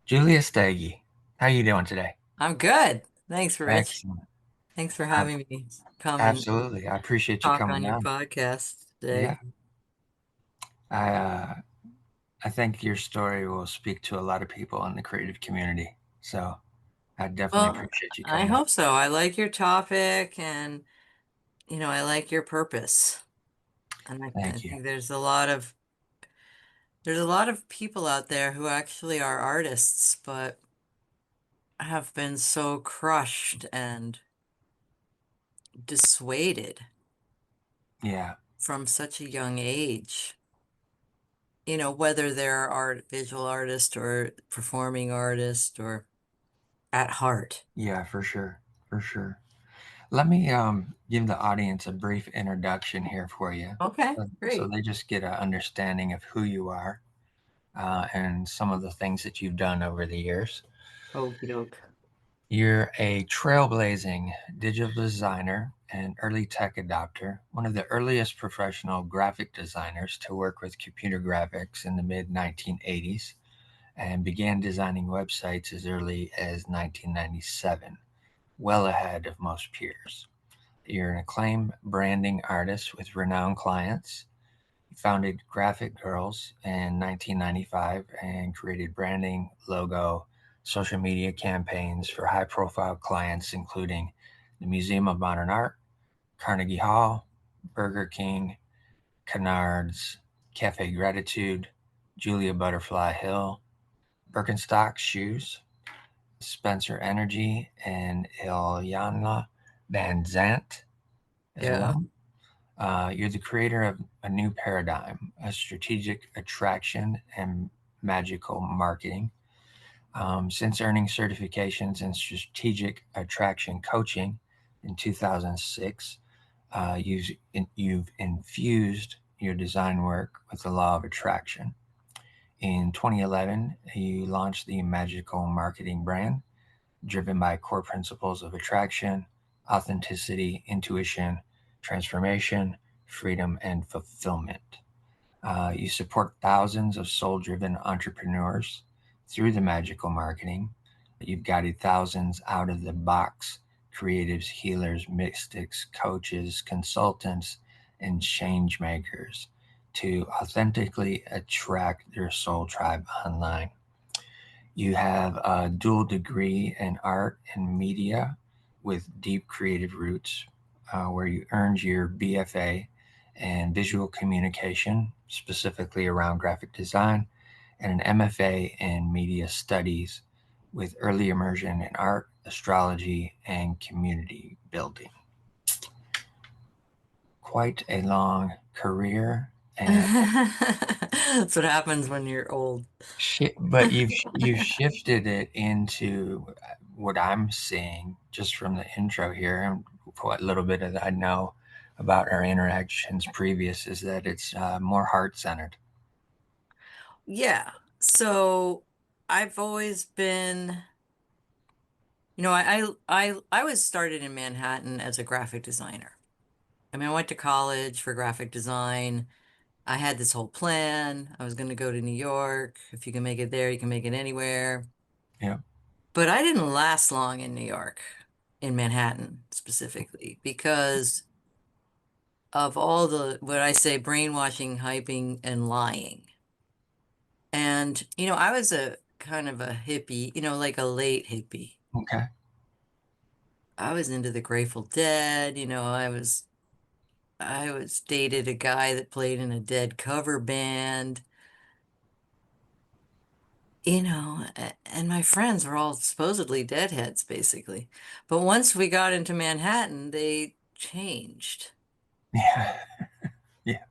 Julia Stege, how you doing today? I'm good. Thanks, Rich. Excellent. Thanks for Um, having me come and Absolutely. I appreciate you talk coming on your on. podcast Yeah. today. I uh, I think your story will speak to a lot of people in the creative community. So I definitely Well, appreciate you I coming on. hope so. I like your topic and I like your purpose. And I Thank you. think there's a lot of people out there who actually are artists, but have been so crushed and dissuaded Yeah. from such a young age. Whether they're visual artist or performing artist or at heart. Yeah, for sure. For sure. Let me give the audience a brief introduction here for you, Okay, so great. they just get an understanding of who you are and some of the things that you've done over the years. Okie doke. You're a trailblazing digital designer and early tech adopter, one of the earliest professional graphic designers to work with computer graphics in the mid 1980s and began designing websites as early as 1997, well ahead of most peers. You're an acclaimed branding artist with renowned clients. You founded Graphic Girls in 1995 and created branding, logo, social media campaigns for high profile clients, including the Museum of Modern Art, Carnegie Hall, Burger King, Canards, Cafe Gratitude, Julia Butterfly Hill, Birkenstock Shoes, Spencer Energy, and Ilyana Van Zant as Yeah. well. You're the creator of a new paradigm, a strategic attraction and magical marketing. Since earning certifications in strategic attraction coaching in 2006, you've infused your design work with the law of attraction. In 2011, you launched the magical marketing brand, driven by core principles of attraction, authenticity, intuition, transformation, freedom, and fulfillment. You support thousands of soul driven entrepreneurs through the magical marketing. You've guided thousands out of the box creatives, healers, mystics, coaches, consultants, and change makers to authentically attract their soul tribe online. You have a dual degree in art and media with deep creative roots, where you earned your BFA in visual communication, specifically around graphic design, and an MFA in media studies with early immersion in art, astrology, and community building. Quite a long career, and That's what happens when you're old. But you've shifted it into what I'm seeing just from the intro here, and what little bit of that I know about our interactions previous is that it's more heart centered. Yeah. So I've always been, I was started in Manhattan as a graphic designer. I mean, I went to college for graphic design. I had this whole plan. I was going to go to New York. If you can make it there, you can make it anywhere. Yeah. But I didn't last long in New York, in Manhattan specifically, because of all the, what I say, brainwashing, hyping, and lying. And, I was a kind of a hippie, like a late hippie. Okay. I was into the Grateful Dead, I was dated a guy that played in a Dead cover band, and my friends were all supposedly Deadheads, basically. But once we got into Manhattan, they changed. Yeah. Yeah.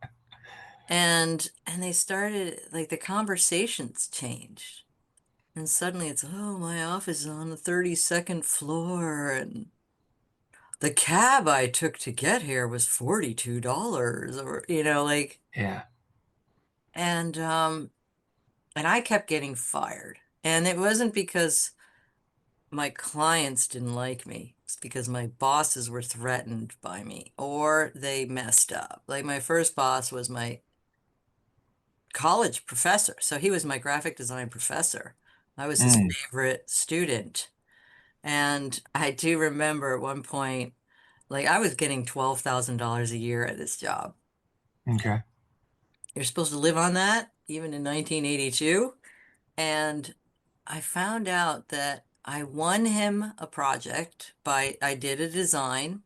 And they started, like, the conversations changed. And suddenly it's, oh, my office is on the 32nd floor, and the cab I took to get here was $42, or, Yeah. and um and I kept getting fired. And it wasn't because my clients didn't like me. It's because my bosses were threatened by me or they messed up. Like my first boss was my college professor. So he was my graphic design professor. I was his Mm, favorite student. And I do remember at one point, like I was getting $12,000 a year at this job. okay. You're supposed to live on that, even in 1982. And I found out that I won him a project I did a design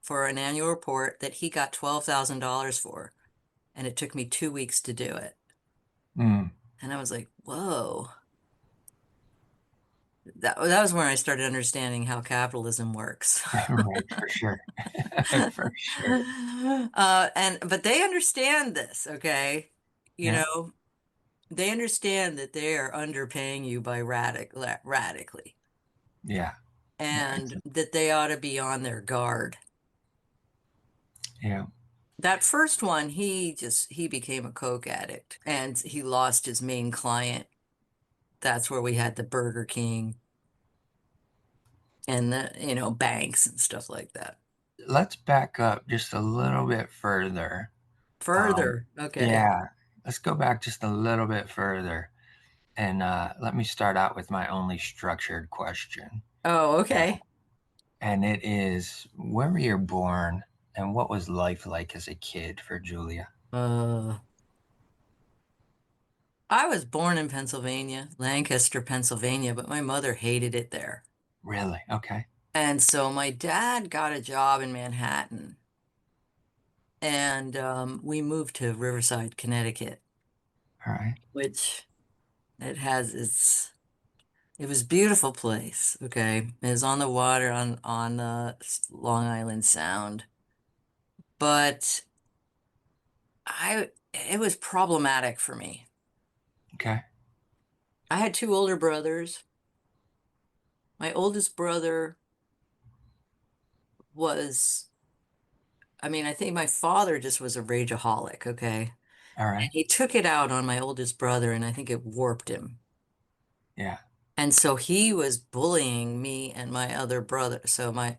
for an annual report that he got $12,000 for. And it took me 2 weeks to do it. Mm, And I was like, whoa. That was when I started understanding how capitalism works. right, for sure. For sure. But they understand this, okay? You Yeah, know, they understand that they are underpaying you by radically, yeah, and that they ought to be on their guard. yeah. That first one, he became a coke addict and he lost his main client. That's where we had the Burger King and the, banks and stuff like that. Let's back up just a little bit further. Um, Further, okay. yeah, let's go back just a little bit further. And let me start out with my only structured question. Oh, Uh, okay. and it is, where were you born and what was life like as a kid for Julia? Uh, I was born in Pennsylvania, Lancaster, Pennsylvania, but my mother hated it there. Really? Okay. And so my dad got a job in Manhattan, and we moved to Riverside, Connecticut, All right. which it was a beautiful place. Okay, it was on the water on Long Island Sound, but it was problematic for me. Okay. I had two older brothers. My oldest brother was, I mean, I think my father just was a rageaholic. Okay, All and right. he took it out on my oldest brother, and I think it warped him. Yeah. And so he was bullying me and my other brother.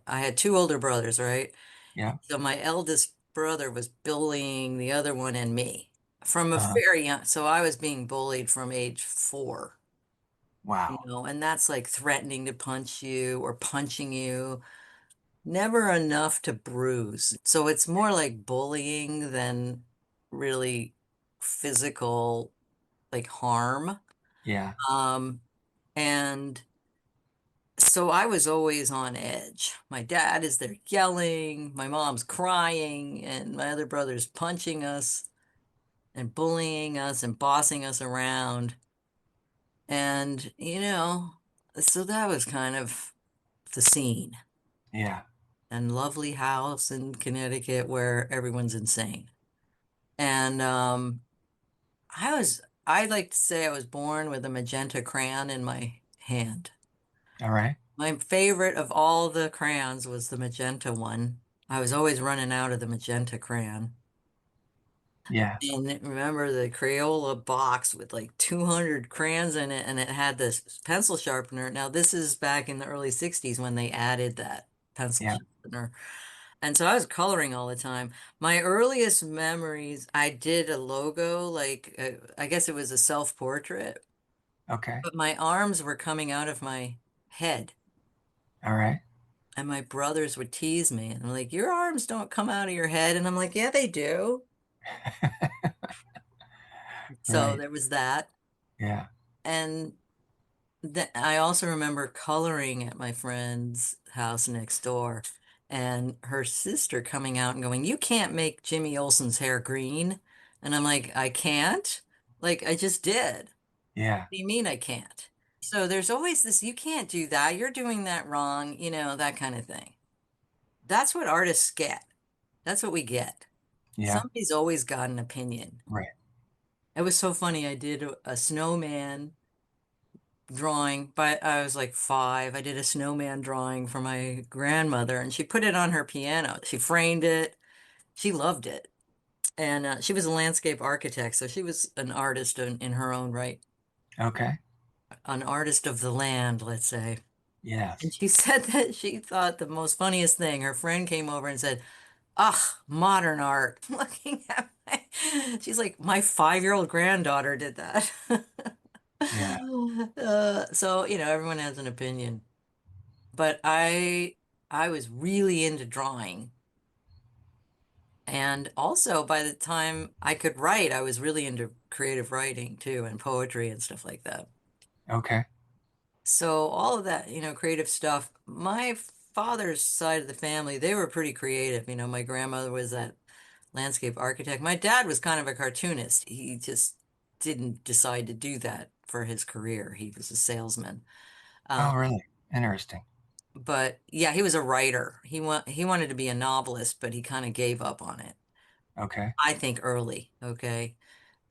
I had two older brothers, right? Yeah. So my eldest brother was bullying the other one and me from a Uh, very young, so I was being bullied from age 4, wow. and that's like threatening to punch you or punching you, never enough to bruise. So it's more like bullying than really physical like harm. Yeah. Um, and So I was always on edge. My dad is there yelling, my mom's crying, and my other brother's punching us and bullying us and bossing us around. And, so that was kind of the scene. Yeah. And lovely house in Connecticut where everyone's insane. And I'd like to say I was born with a magenta crayon in my hand. All right. My favorite of all the crayons was the magenta one. I was always running out of the magenta crayon. Yeah. And remember the Crayola box with like 200 crayons in it, and it had this pencil sharpener. Now, this is back in the early 60s when they added that pencil Yeah. sharpener. And so I was coloring all the time. My earliest memories, I did a logo, like I guess it was a self-portrait, Okay. but my arms were coming out of my head. All right. And my brothers would tease me and I'm like, your arms don't come out of your head. And I'm like, yeah, they do. So Right. there was that. Yeah. And I also remember coloring at my friend's house next door and her sister coming out and going, you can't make Jimmy Olsen's hair green. And I'm like, I can't? Like, I just did. What Yeah. do you mean I can't? So there's always this, you can't do that. You're doing that wrong, that kind of thing. That's what artists get. That's what we get. Yeah. Somebody's always got an opinion. Right. It was so funny. I did a snowman drawing, but I was like 5. I did a snowman drawing for my grandmother, and she put it on her piano. She framed it. She loved it. And she was a landscape architect, so she was an artist in her own right, Okay. an artist of the land, let's say. And Yes. she said that she thought the most funniest thing, her friend came over and said, ugh, modern art. Looking at she's like, my 5-year-old granddaughter did that. Yeah. So, everyone has an opinion. But I was really into drawing. And also by the time I could write, I was really into creative writing too and poetry and stuff like that. Okay. So all of that, creative stuff. My father's side of the family, they were pretty creative. My grandmother was that landscape architect. My dad was kind of a cartoonist. He just didn't decide to do that for his career. He was a salesman. Oh, Um, really? Interesting. but yeah, he was a writer. He wanted to be a novelist, but he kind of gave up on it. Okay. I think early, okay?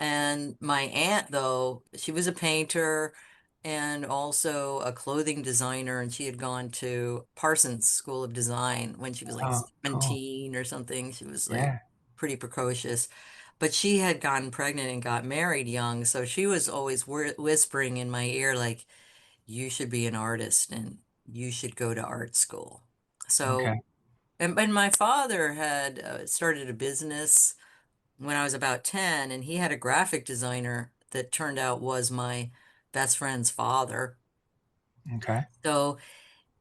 And my aunt, though, she was a painter and also a clothing designer, and she had gone to Parsons School of Design when she was like Oh, cool. 17 or something. She was like Yeah. pretty precocious. But she had gotten pregnant and got married young, so she was always whispering in my ear, like, you should be an artist and you should go to art school. Okay. So, and my father had started a business when I was about 10, and he had a graphic designer that turned out was my best friend's father. Okay. So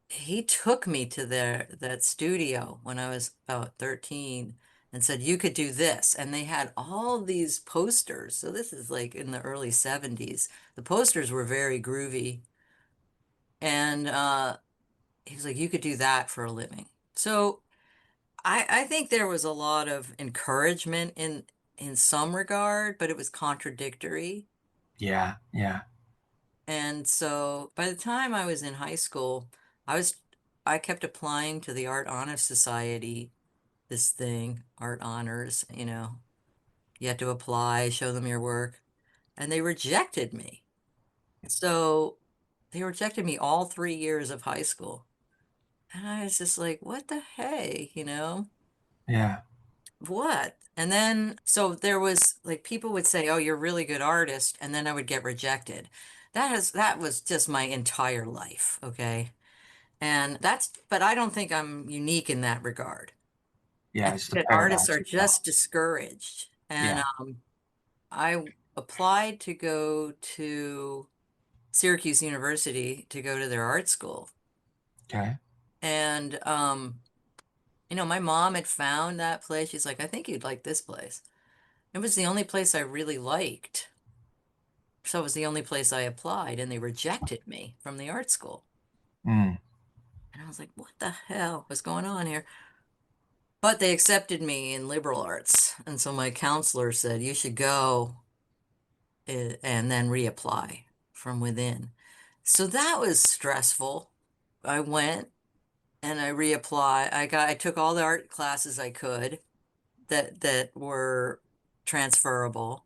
he took me to that studio when I was about 13 and said, you could do this. And they had all these posters. So this is like in the early 70s. The posters were very groovy. And he was like, you could do that for a living. So I think there was a lot of encouragement in some regard, but it was contradictory. Yeah. Yeah. And so by the time I was in high school, I was I kept applying to the Art Honor Society, this thing, Art Honors, you had to apply, show them your work, and they rejected me. So they rejected me all 3 years of high school. And I was just like, what the hey, Yeah. What? And then, so there was like people would say, "Oh, you're a really good artist," and then I would get rejected. That was just my entire life, okay? And but I don't think I'm unique in that regard. I Yeah. think It's the that artists paradox are of just thought. discouraged. And Yeah. I applied to go to Syracuse University to go to their art school. Okay. And my mom had found that place. She's like, "I think you'd like this place." It was the only place I really liked. So it was the only place I applied, and they rejected me from the art school. Mm. And I was like, what the hell was going on here? But they accepted me in liberal arts. And so my counselor said, you should go and then reapply from within. So that was stressful. I went and I reapplied. I took all the art classes I could that were transferable.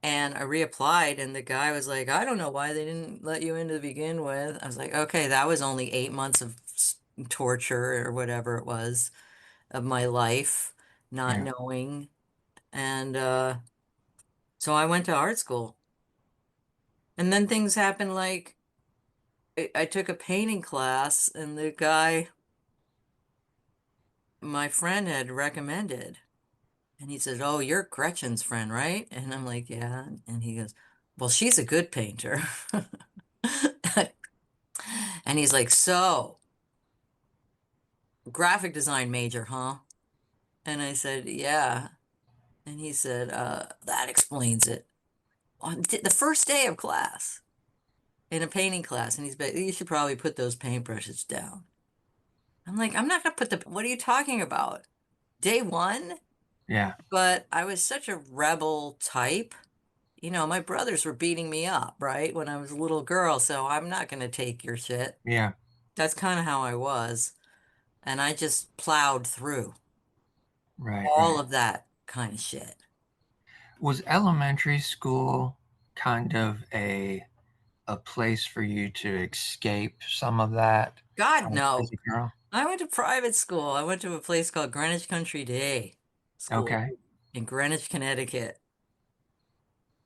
And I reapplied, and the guy was like, I don't know why they didn't let you in to begin with. I was like, okay, that was only 8 months of torture or whatever it was of my life, not Yeah. knowing. And so I went to art school. And then things happened like I took a painting class, and the guy my friend had recommended, and he said, oh, you're Gretchen's friend, right? And I'm like, yeah. And he goes, well, she's a good painter. And he's like, so, graphic design major, huh? And I said, yeah. And he said, that explains it. On the first day of class, in a painting class, and you should probably put those paintbrushes down. I'm like, I'm not gonna put what are you talking about? Day one? Yeah. But I was such a rebel type. My brothers were beating me up, right, when I was a little girl, so I'm not gonna take your shit. Yeah. That's kind of how I was. And I just plowed through Right. all Right. of that kind of shit. Was elementary school kind of a place for you to escape some of that God, as no. a girl? I went to private school. I went to a place called Greenwich Country Day School Okay. in Greenwich, Connecticut.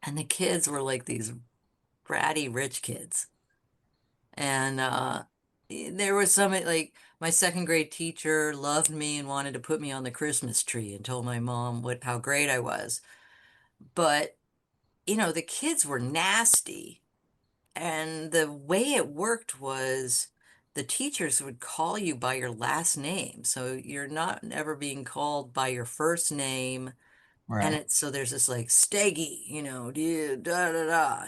And the kids were like these bratty rich kids. And there was some like my second grade teacher loved me and wanted to put me on the Christmas tree and told my mom how great I was. But the kids were nasty. And the way it worked was the teachers would call you by your last name. So you're not ever being called by your first name. And Right. it's so there's this like Steggy, da da da,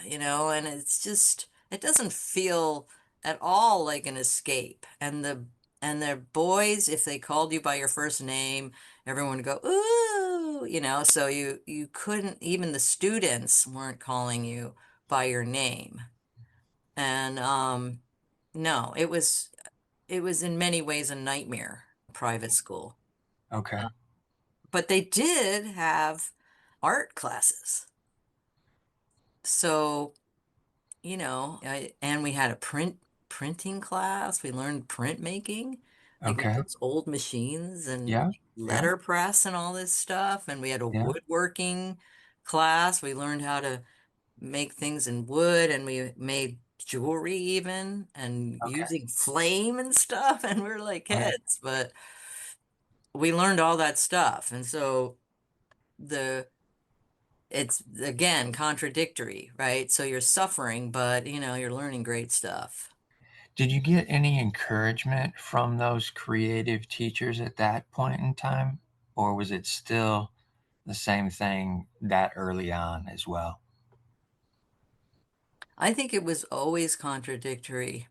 and it's just it doesn't feel at all like an escape. And the boys, if they called you by your first name, everyone would go, ooh, so you couldn't, even the students weren't calling you by your name. And no, it was in many ways a nightmare, private school. Okay. But they did have art classes. So, and we had a printing class. We learned printmaking, like with Okay. those old machines and Yeah. Yeah. letterpress and all this stuff. And we had a Yeah. woodworking class. We learned how to make things in wood, and we made jewelry even, and Okay. using flame and stuff. And we were like Right. kids, but we learned all that stuff. And so the it's again contradictory, right? So you're suffering, but you're learning great stuff. Did you get any encouragement from those creative teachers at that point in time? Or was it still the same thing that early on as well? I think it was always contradictory.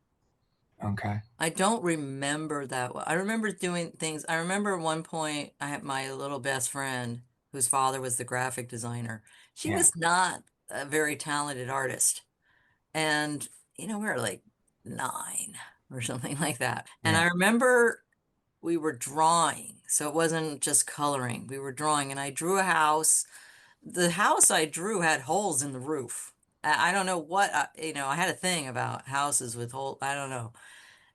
Okay. I don't remember that well. I remember doing things. I remember at one point I had my little best friend whose father was the graphic designer. She Yeah. was not a very talented artist. And, we were like 9 or something like that. And Yeah. I remember we were drawing. So it wasn't just coloring. We were drawing, and I drew a house. The house I drew had holes in the roof. I don't know what, I had a thing about houses with holes. I don't know.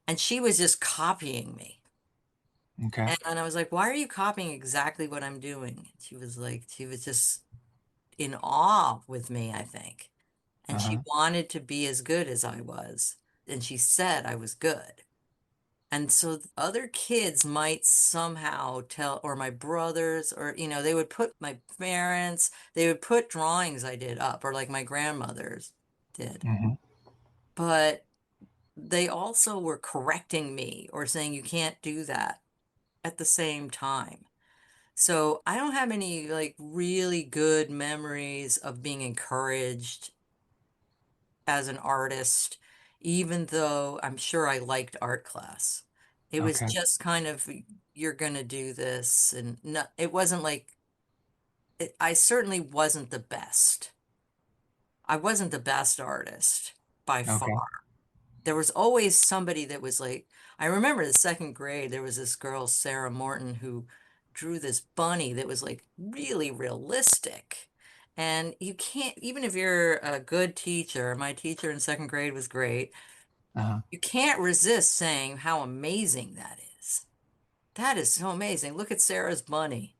And she was just copying me. Okay. And I was like, why are you copying exactly what I'm doing? She was just in awe with me, I think. And she Uh-huh. wanted to be as good as I was. And she said I was good. And so other kids might somehow tell, or my brothers, or, they would put my parents, they would put drawings I did up, or like my grandmother's did. Hmm. But they also were correcting me or saying you can't do that at the same time. So I don't have any like really good memories of being encouraged as an artist, even though I'm sure I liked art class. It was Okay. just kind of, you're gonna do this, and no, it wasn't like I certainly wasn't the best. I wasn't the best artist by Okay. far. There was always somebody that was like, I remember the second grade, there was this girl, Sarah Morton, who drew this bunny that was like really realistic. And you can't, even if you're a good teacher, my teacher in second grade was great, Uh-huh. you can't resist saying how amazing that is. That is so amazing. Look at Sarah's bunny.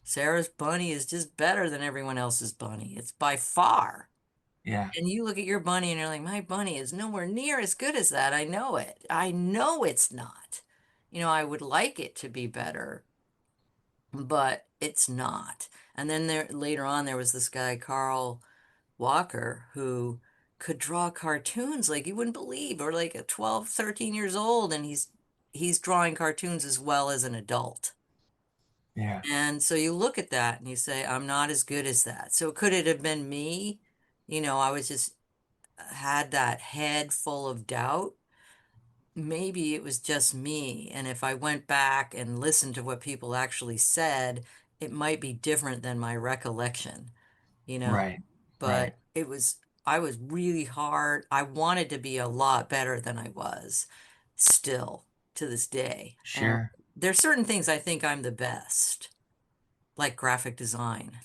Sarah's bunny is just better than everyone else's bunny. It's by far. Yeah. And you look at your bunny and you're like, my bunny is nowhere near as good as that. I know it. I know it's not. I would like it to be better, but it's not. And then later on there was this guy, Carl Walker, who could draw cartoons like you wouldn't believe, or like at 12, 13 years old, and he's drawing cartoons as well as an adult. Yeah. And so you look at that and you say, I'm not as good as that. So could it have been me? I was just had that head full of doubt. Maybe it was just me. And if I went back and listened to what people actually said, it might be different than my recollection, you know? Right. Right. But I was really hard. I wanted to be a lot better than I was still to this day. And Sure. there's certain things I think I'm the best, like graphic design.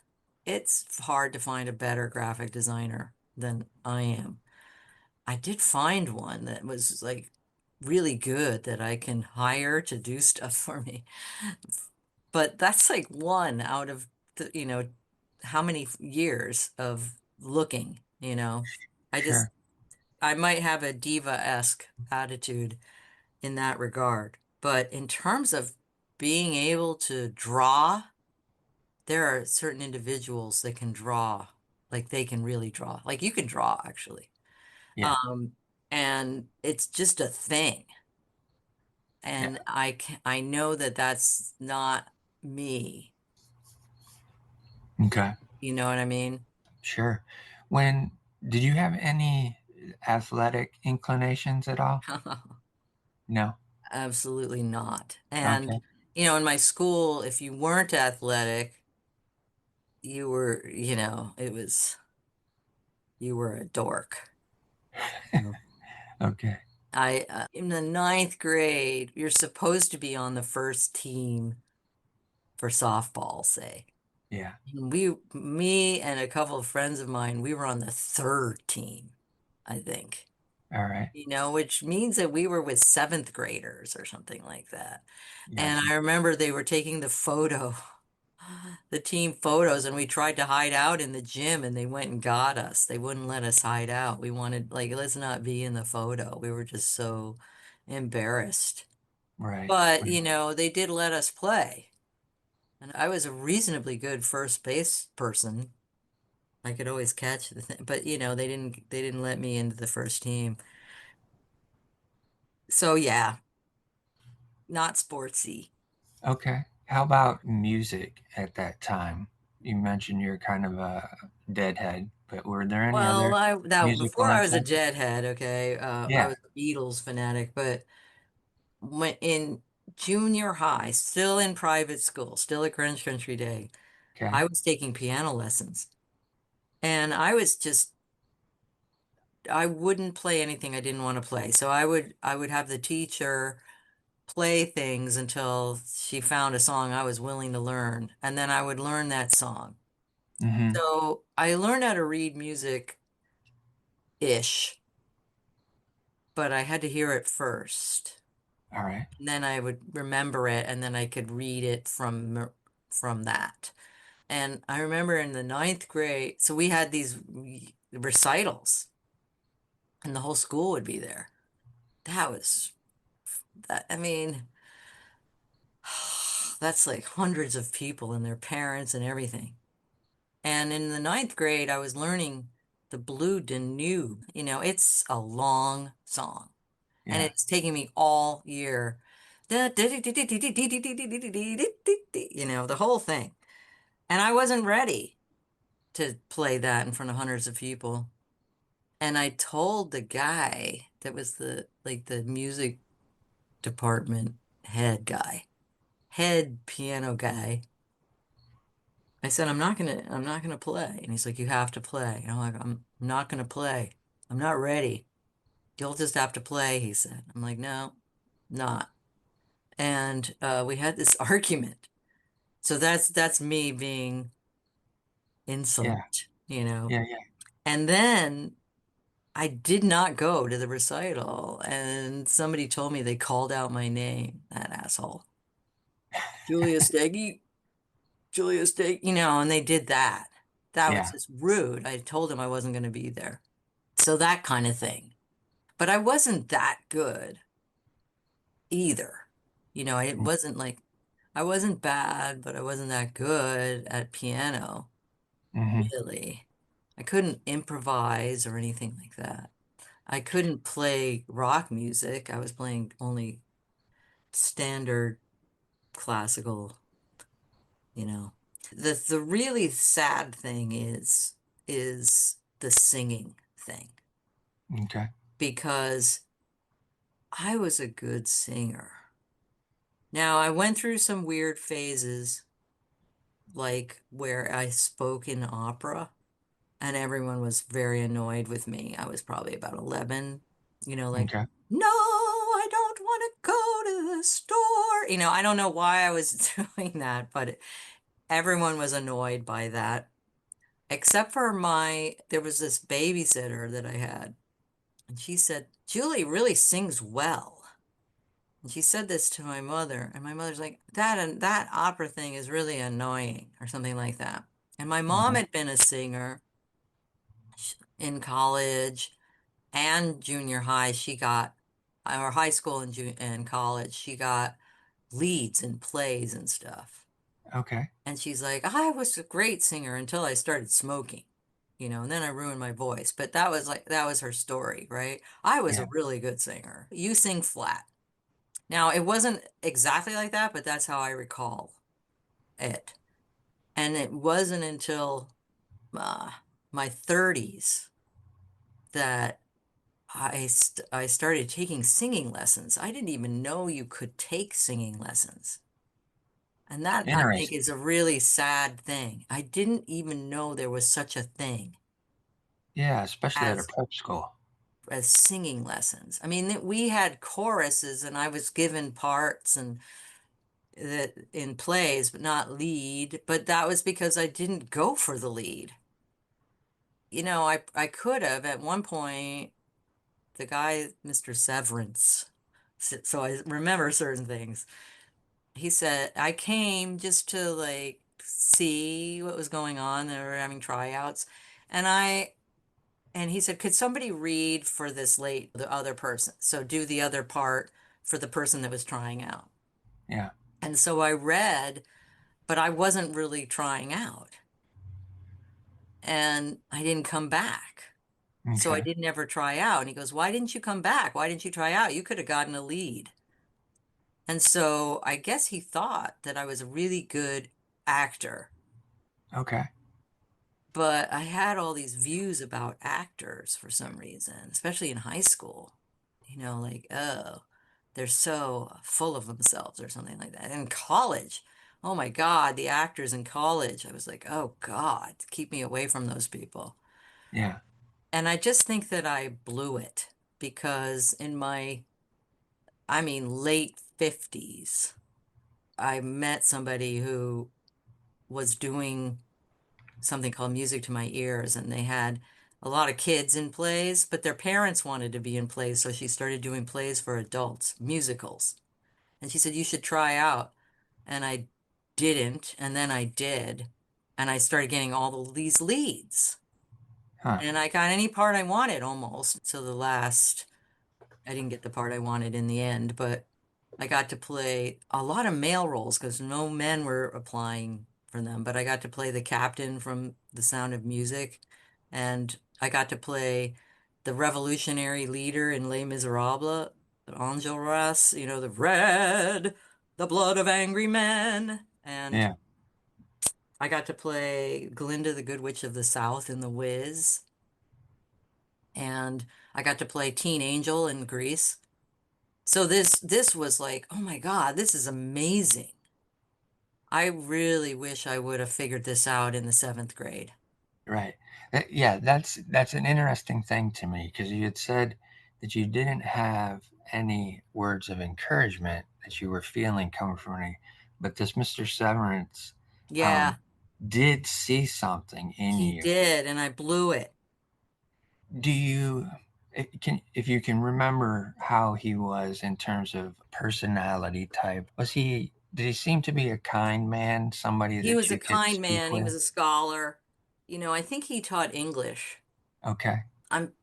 It's hard to find a better graphic designer than I am. I did find one that was like really good that I can hire to do stuff for me. But that's like one out of how many years of looking. I just Sure. I might have a diva-esque attitude in that regard. But in terms of being able to draw, there are certain individuals that can draw Like they can really draw. Like you can draw actually. Yeah. Um, and it's just a thing. Yeah. And I know that that's not me. Okay. You know what I mean? Sure. When did you have any athletic inclinations at all? No. Absolutely not. And, Okay. in my school, if you weren't athletic, you were, you were a dork. No. Okay. In the ninth grade, you're supposed to be on the first team for softball, say. Yeah. Me and a couple of friends of mine, we were on the third team, I think. All right. Which means that we were with seventh graders or something like that. And Gotcha. I remember they were taking the team photos, and we tried to hide out in the gym, and they went and got us. They wouldn't let us hide out. We wanted, like, let's not be in the photo. We were just so embarrassed. Right. But, Right. they did let us play. And I was a reasonably good first base person. I could always catch the thing, but they didn't let me into the first team. So yeah, not sportsy. Okay. How about music at that time? You mentioned you're kind of a deadhead, but were there any Well, other musical before I was a influences? Jedhead, okay, I Yeah. was a Beatles fanatic, but when in junior high, still in private school, still at Greenwich Country Day, Okay. I was taking piano lessons, and I wouldn't play anything I didn't want to play. So I would have the teacher play things until she found a song I was willing to learn, and then I would learn that song. Mm-hmm. So I learned how to read music ish, but I had to hear it first. All right. And then I would remember it, and then I could read it from that. And I remember in the ninth grade, so we had these recitals, and the whole school would be there. That was that. I mean, that's like hundreds of people and their parents and everything. And in the ninth grade, I was learning the Blue Danube. It's a long song, and Yeah. it's taking me all year. The whole thing. And I wasn't ready to play that in front of hundreds of people. And I told the guy that was the music department head piano guy. I said, I'm not gonna play. And he's like, you have to play. And I'm like, I'm not gonna play. I'm not ready. You'll just have to play, he said. I'm like, no, not. And we had this argument. So that's me being Yeah. insolent. Yeah. Yeah. And then I did not go to the recital, and somebody told me they called out my name, that asshole. Julia Stege, Julia Stege, and they did that. That was Yeah. just rude. I told them I wasn't going to be there. So that kind of thing. But I wasn't that good either. It wasn't like I wasn't bad, but I wasn't that good at piano, Mm-hmm. really. I couldn't improvise or anything like that. I couldn't play rock music. I was playing only standard classical, you know. The really sad thing is the singing thing, Okay. because I was a good singer. Now, I went through some weird phases, like where I spoke in opera, and everyone was very annoyed with me. I was probably about 11, like, Okay. no, I don't want to go to the store. I don't know why I was doing that, but everyone was annoyed by that, except for there was this babysitter that I had, and she said, Julie really sings well. And she said this to my mother, and my mother's like, that opera thing is really annoying, or something like that. And my mom Mm-hmm. had been a singer in college and junior high. Or high school and college, she got leads in plays and stuff. Okay. And she's like, I was a great singer until I started smoking. and then I ruined my voice. But that was her story, right? I was Yeah. a really good singer. You sing flat. Now, it wasn't exactly like that, but that's how I recall it. And it wasn't until uh, my 30s that I started taking singing lessons. I didn't even know you could take singing lessons. And that I think Interesting. is a really sad thing. I didn't even know there was such a thing Yeah, especially at a as prep school. singing lessons. I mean, we had choruses and I was given parts and that in plays, but not lead, but that was because I didn't go for the lead. I could have at one point, the guy, Mr. Severance, so I remember certain things. He said, I came just to like see what was going on. They were having tryouts. And he said, could somebody read for the other person? So do the other part for the person that was trying out. Yeah. And so I read, but I wasn't really trying out. And I didn't come back. So I Okay. didn't ever try out. And he goes, why didn't you come back? Why didn't you try out? You could have gotten a lead. And so I guess he thought that I was a really good actor. Okay. But I had all these views about actors for some reason, especially in high school. Like, oh, they're so full of themselves or something like that. In college, oh my God, the actors in college, I was like, oh God, keep me away from those people. Yeah. And I just think that I blew it because I mean, late 50s, I met somebody who was doing something called Music to My Ears, and they had a lot of kids in plays, but their parents wanted to be in plays, so she started doing plays for adults, musicals. And she said, you should try out. And I didn't, and then I did, and I started getting all of these leads. Huh. And I got any part I wanted almost to the last. I didn't get the part I wanted in the end, but I got to play a lot of male roles because no men were applying for them. But I got to play the captain from The Sound of Music, and I got to play the revolutionary leader in Les Miserables, Enjolras, the red, the blood of angry men. And Yeah. I got to play Glinda, the Good Witch of the South in The Wiz. And I got to play Teen Angel in Grease. So this was like, oh my God, this is amazing. I really wish I would have figured this out in the seventh grade. Right. Yeah, that's an interesting thing to me because you had said that you didn't have any words of encouragement that you were feeling coming from any, but this Mr. Severance Yeah, um, did see something in he you. did, and I blew it. Do you if you can remember how he was in terms of personality type? Did he seem to be a kind man, somebody He that was a you could kind speak man. He with? was a scholar. I think he taught English. Okay. I'm,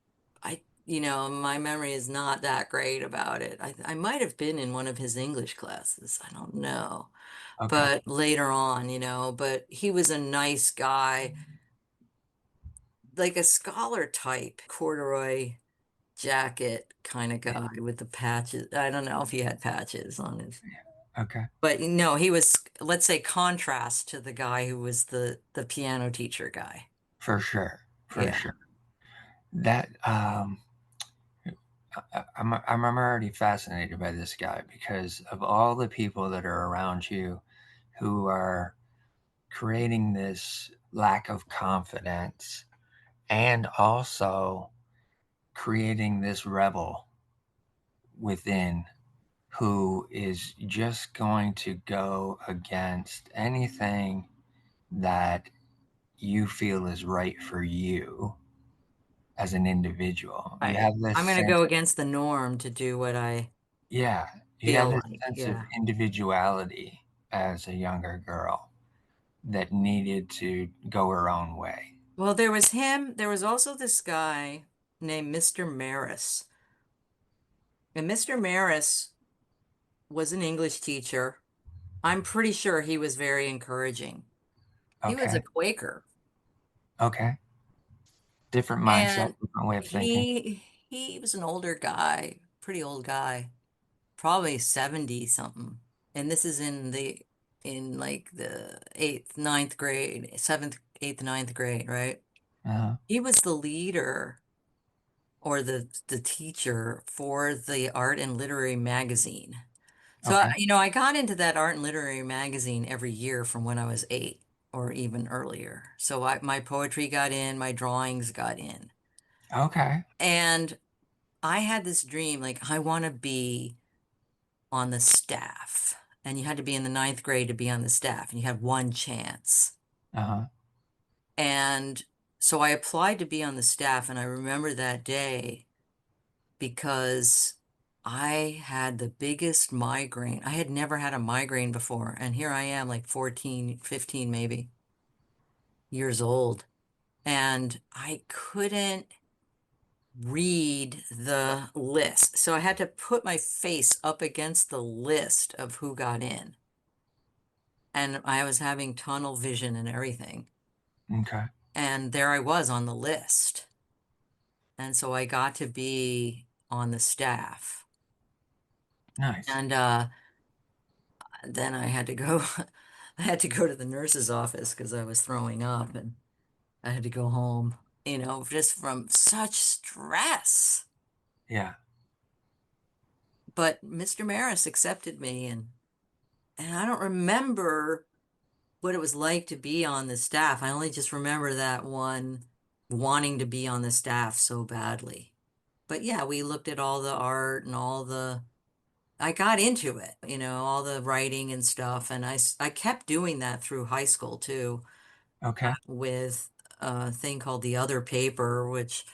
my memory is not that great about it. I might have been in one of his English classes. I don't know. Okay. But later on, but he was a nice guy, like a scholar type, corduroy jacket kind of Yeah. guy with the patches. I don't know if he had patches on his, Okay. but no, he was, let's say, contrast to the guy who was the piano teacher guy. For sure. For Yeah. sure. That I'm already fascinated by this guy because of all the people that are around you who are creating this lack of confidence and also creating this rebel within who is just going to go against anything that you feel is right for you as an individual. You Right. have this I'm going to sense, go against the norm to do what I yeah, you have feel this like. sense of Yeah. individuality as a younger girl that needed to go her own way. Well, there was him. There was also this guy named Mr. Maris. And Mr. Maris was an English teacher. I'm pretty sure he was very encouraging. He was a Okay. Quaker. Okay. Different mindset, And different way of thinking. he was an older guy, pretty old guy, probably 70 something. And this is in like the eighth, ninth grade, seventh, eighth, ninth grade, right? Uh-huh. He was the leader or the teacher for the art and literary magazine. So, Okay. I got into that art and literary magazine every year from when I was 8 or even earlier. So my poetry got in, my drawings got in. Okay. And I had this dream, like I want to be on the staff. And you had to be in the ninth grade to be on the staff, and you had one chance. Uh-huh. And so I applied to be on the staff, and I remember that day because I had the biggest migraine. I had never had a migraine before, and here I am, like 14, 15 maybe years old, and I couldn't read the list. So I had to put my face up against the list of who got in. And I was having tunnel vision and everything. Okay. And there I was on the list. And so I got to be on the staff. Nice. And then I had to go I had to go to the nurse's office because I was throwing up and I had to go home, just from such stress. Yeah. But Mr. Maris accepted me and I don't remember what it was like to be on the staff. I only just remember that one wanting to be on the staff so badly. But yeah, we looked at all the art and I got into it, all the writing and stuff. And I kept doing that through high school too, Okay. with a thing called the other paper, which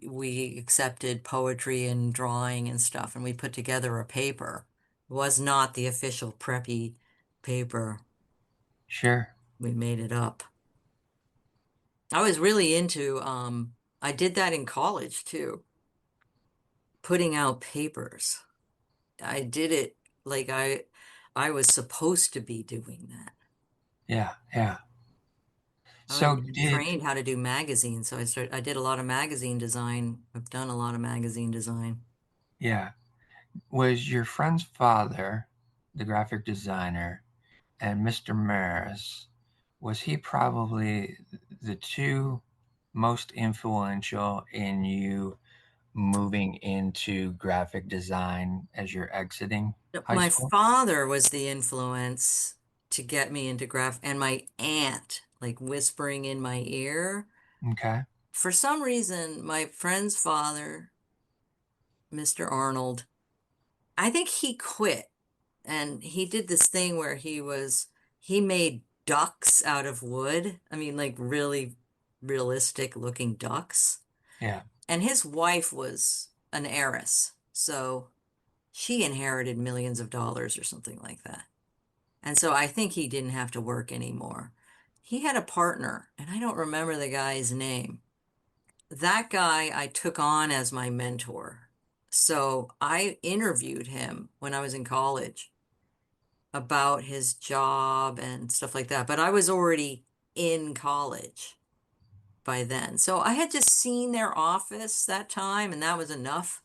we accepted poetry and drawing and stuff, and we put together a paper. It was not the official preppy paper. Sure. We made it up. I was really into, I did that in college too, putting out papers. I did it like I was supposed to be doing that. Yeah. Yeah. I was So even did trained how to do magazines, so I did a lot of magazine design. I've done a lot of magazine design. yeah. Was your friend's father, the graphic designer, and Mr. Maris, was he probably the two most influential in you moving into graphic design as you're exiting high My school? father was the influence to get me into and my aunt, like whispering in my ear. Okay. For some reason, my friend's father, Mr. Arnold, I think he quit and he did this thing where he made ducks out of wood. I mean, like really realistic looking ducks. Yeah. And his wife was an heiress. So she inherited millions of dollars or something like that. And so I think he didn't have to work anymore. He had a partner, and I don't remember the guy's name. That guy I took on as my mentor. So I interviewed him when I was in college about his job and stuff like that. But I was already in college by then. So I had just seen their office that time, and that was enough.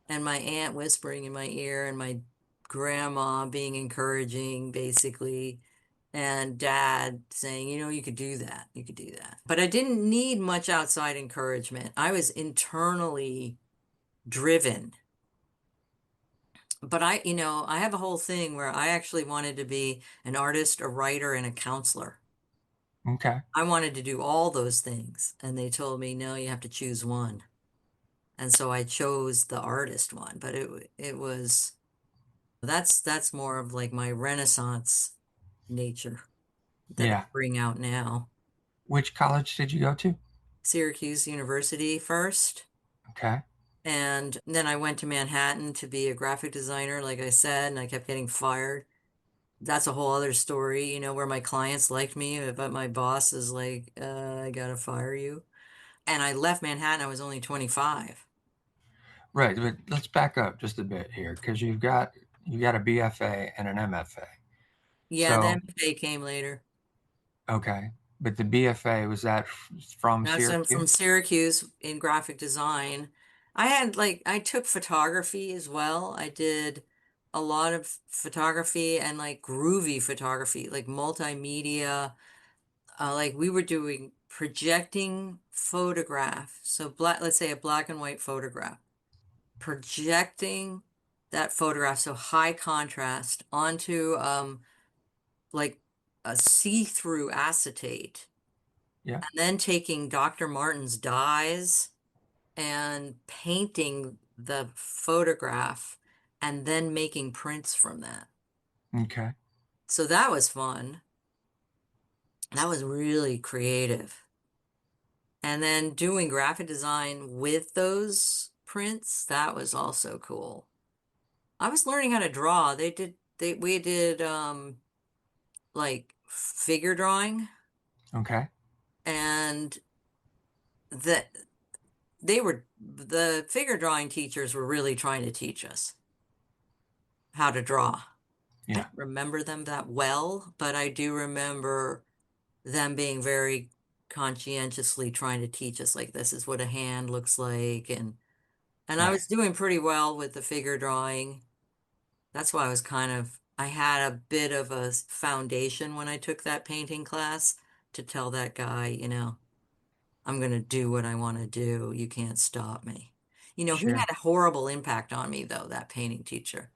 And my aunt whispering in my ear, and my grandma being encouraging, basically, and dad saying, you could do that. You could do that. But I didn't need much outside encouragement. I was internally driven. But I have a whole thing where I actually wanted to be an artist, a writer, and a counselor. Okay. I wanted to do all those things. And they told me, no, you have to choose one. And so I chose the artist one. But that's more of like my Renaissance nature that I Yeah. bring out now. Which college did you go to? Syracuse University first. Okay. And then I went to Manhattan to be a graphic designer, like I said, and I kept getting fired. That's a whole other story, where my clients liked me, but my boss is like, I gotta fire you. And I left Manhattan, I was only 25. Right, but let's back up just a bit here because you got a BFA and an MFA. Yeah, the So, MFA came later. okay. But the BFA, was that from That's I'm from Syracuse? Syracuse in graphic design. I took photography as well. I did a lot of photography and like groovy photography, like multimedia. Like we were doing projecting photograph. So black, let's say a black and white photograph, projecting that photograph, so high contrast onto like a see-through acetate, Yeah. and then taking Dr. Martin's dyes and painting the photograph and then making prints from that. Okay. So that was fun. That was really creative. And then doing graphic design with those prints, that was also cool. I was learning how to draw. We did like figure drawing, Okay. and that the figure drawing teachers were really trying to teach us how to draw. I Yeah. don't remember them that well, but I do remember them being very conscientiously trying to teach us like this is what a hand looks like, and I Right. was doing pretty well with the figure drawing. That's why I had a bit of a foundation when I took that painting class to tell that guy, I'm going to do what I want to do. You can't stop me. He Sure. had a horrible impact on me though, that painting teacher,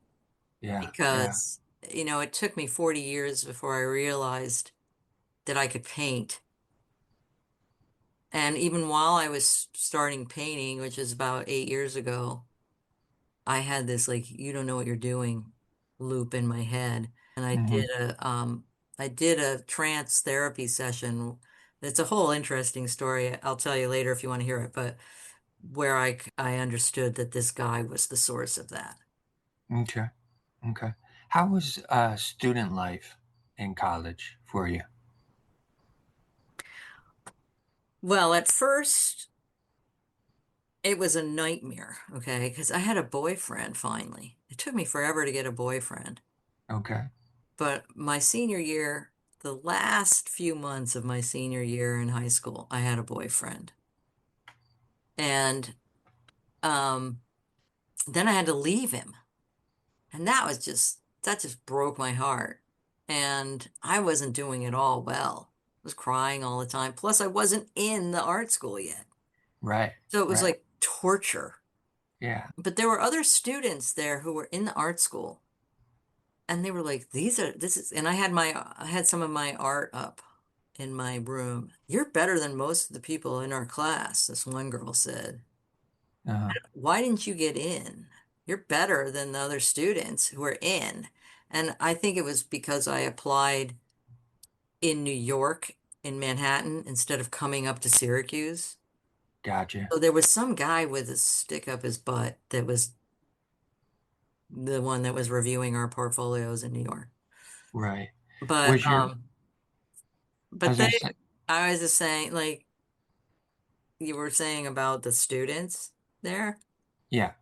Yeah. Yeah. because, it took me 40 years before I realized that I could paint. And even while I was starting painting, which is about 8 years ago, I had this like, you don't know what you're doing loop in my head. And Hmm. I did a trance therapy session. It's a whole interesting story. I'll tell you later if you want to hear it, but where I understood that this guy was the source of that. Okay. Okay. How was student life in college for you? Well, at first it was a nightmare, okay, because I had a boyfriend finally. It took me forever to get a boyfriend. Okay. But my senior year, the last few months of my senior year in high school, I had a boyfriend. And um, then I had to leave him. And that just broke my heart. And I wasn't doing it all well. I was crying all the time. Plus, I wasn't in the art school yet. Right. So it was Right. like torture. Yeah. But there were other students there who were in the art school. And they were like, and I had some of my art up in my room. You're better than most of the people in our class, this one girl said. Uh-huh. Why didn't you get in? You're better than the other students who are in. And I think it was because I applied in New York, in Manhattan, instead of coming up to Syracuse. Gotcha. So there was some guy with a stick up his butt that was the one that was reviewing our portfolios in New York. Right. But Was your I but was they gonna say, I was just saying, like you were saying about the students there, yeah.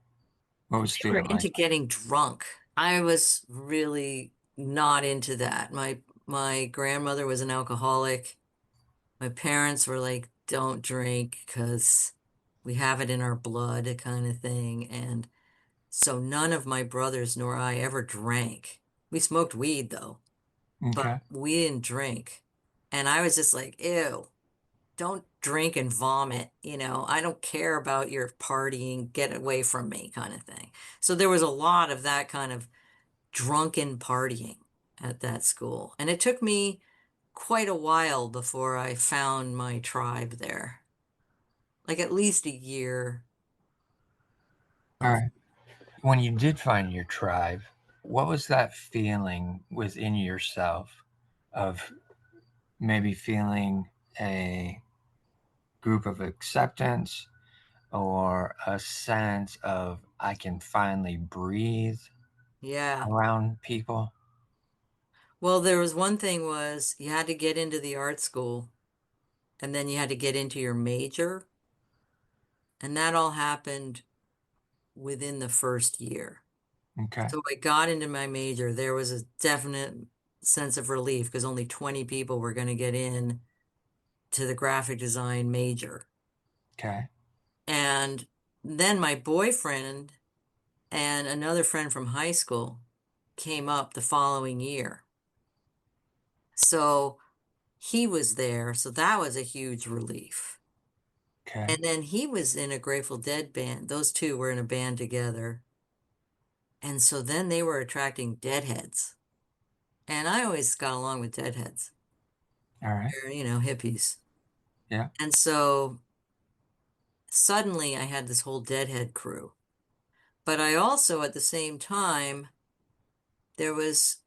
What was they were student into life? getting drunk. I was really not into that. My grandmother was an alcoholic. My parents were like, don't drink because we have it in our blood, kind of thing. And so none of my brothers nor I ever drank. We smoked weed though, but Okay. we didn't drink. And I was just like, ew. Don't drink and vomit, I don't care about your partying, get away from me kind of thing. So there was a lot of that kind of drunken partying at that school. And it took me quite a while before I found my tribe there. Like at least a year All of, right. When you did find your tribe, what was that feeling within yourself of maybe feeling a group of acceptance or a sense of I can finally breathe yeah. around people? Well, there was one thing was you had to get into the art school and then you had to get into your major. And that all happened within the first year. Okay. So I got into my major. There was a definite sense of relief because only 20 people were going to get in to the graphic design major. Okay. And then my boyfriend and another friend from high school came up the following year. So he was there. So that was a huge relief. Okay. And then he was in a Grateful Dead band. Those two were in a band together. And so then they were attracting deadheads. And I always got along with deadheads. All right. They're, hippies. Yeah. And so suddenly I had this whole deadhead crew. But I also, at the same time, there was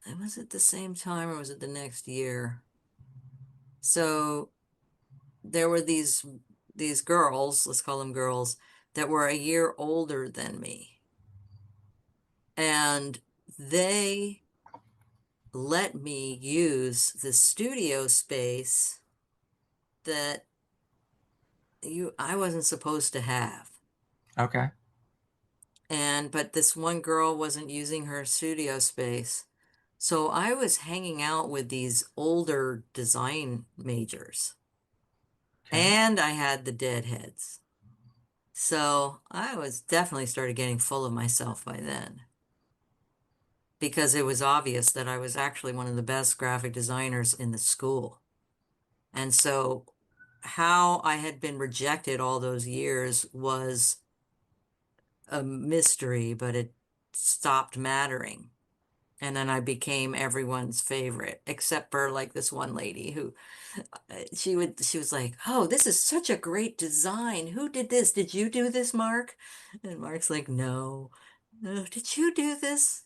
it the same time or was it the next year? So there were these girls, let's call them girls, that were a year older than me. And they let me use the studio space that I wasn't supposed to have. Okay. And but this one girl wasn't using her studio space. So I was hanging out with these older design majors. Okay. And I had the deadheads. So I was definitely started getting full of myself by then because it was obvious that I was actually one of the best graphic designers in the school. And so how I had been rejected all those years was a mystery, but it stopped mattering. And then I became everyone's favorite, except for like this one lady who she was like, "Oh, this is such a great design. Who did this? Did you do this, Mark?" And Mark's like, "No." "No, did you do this,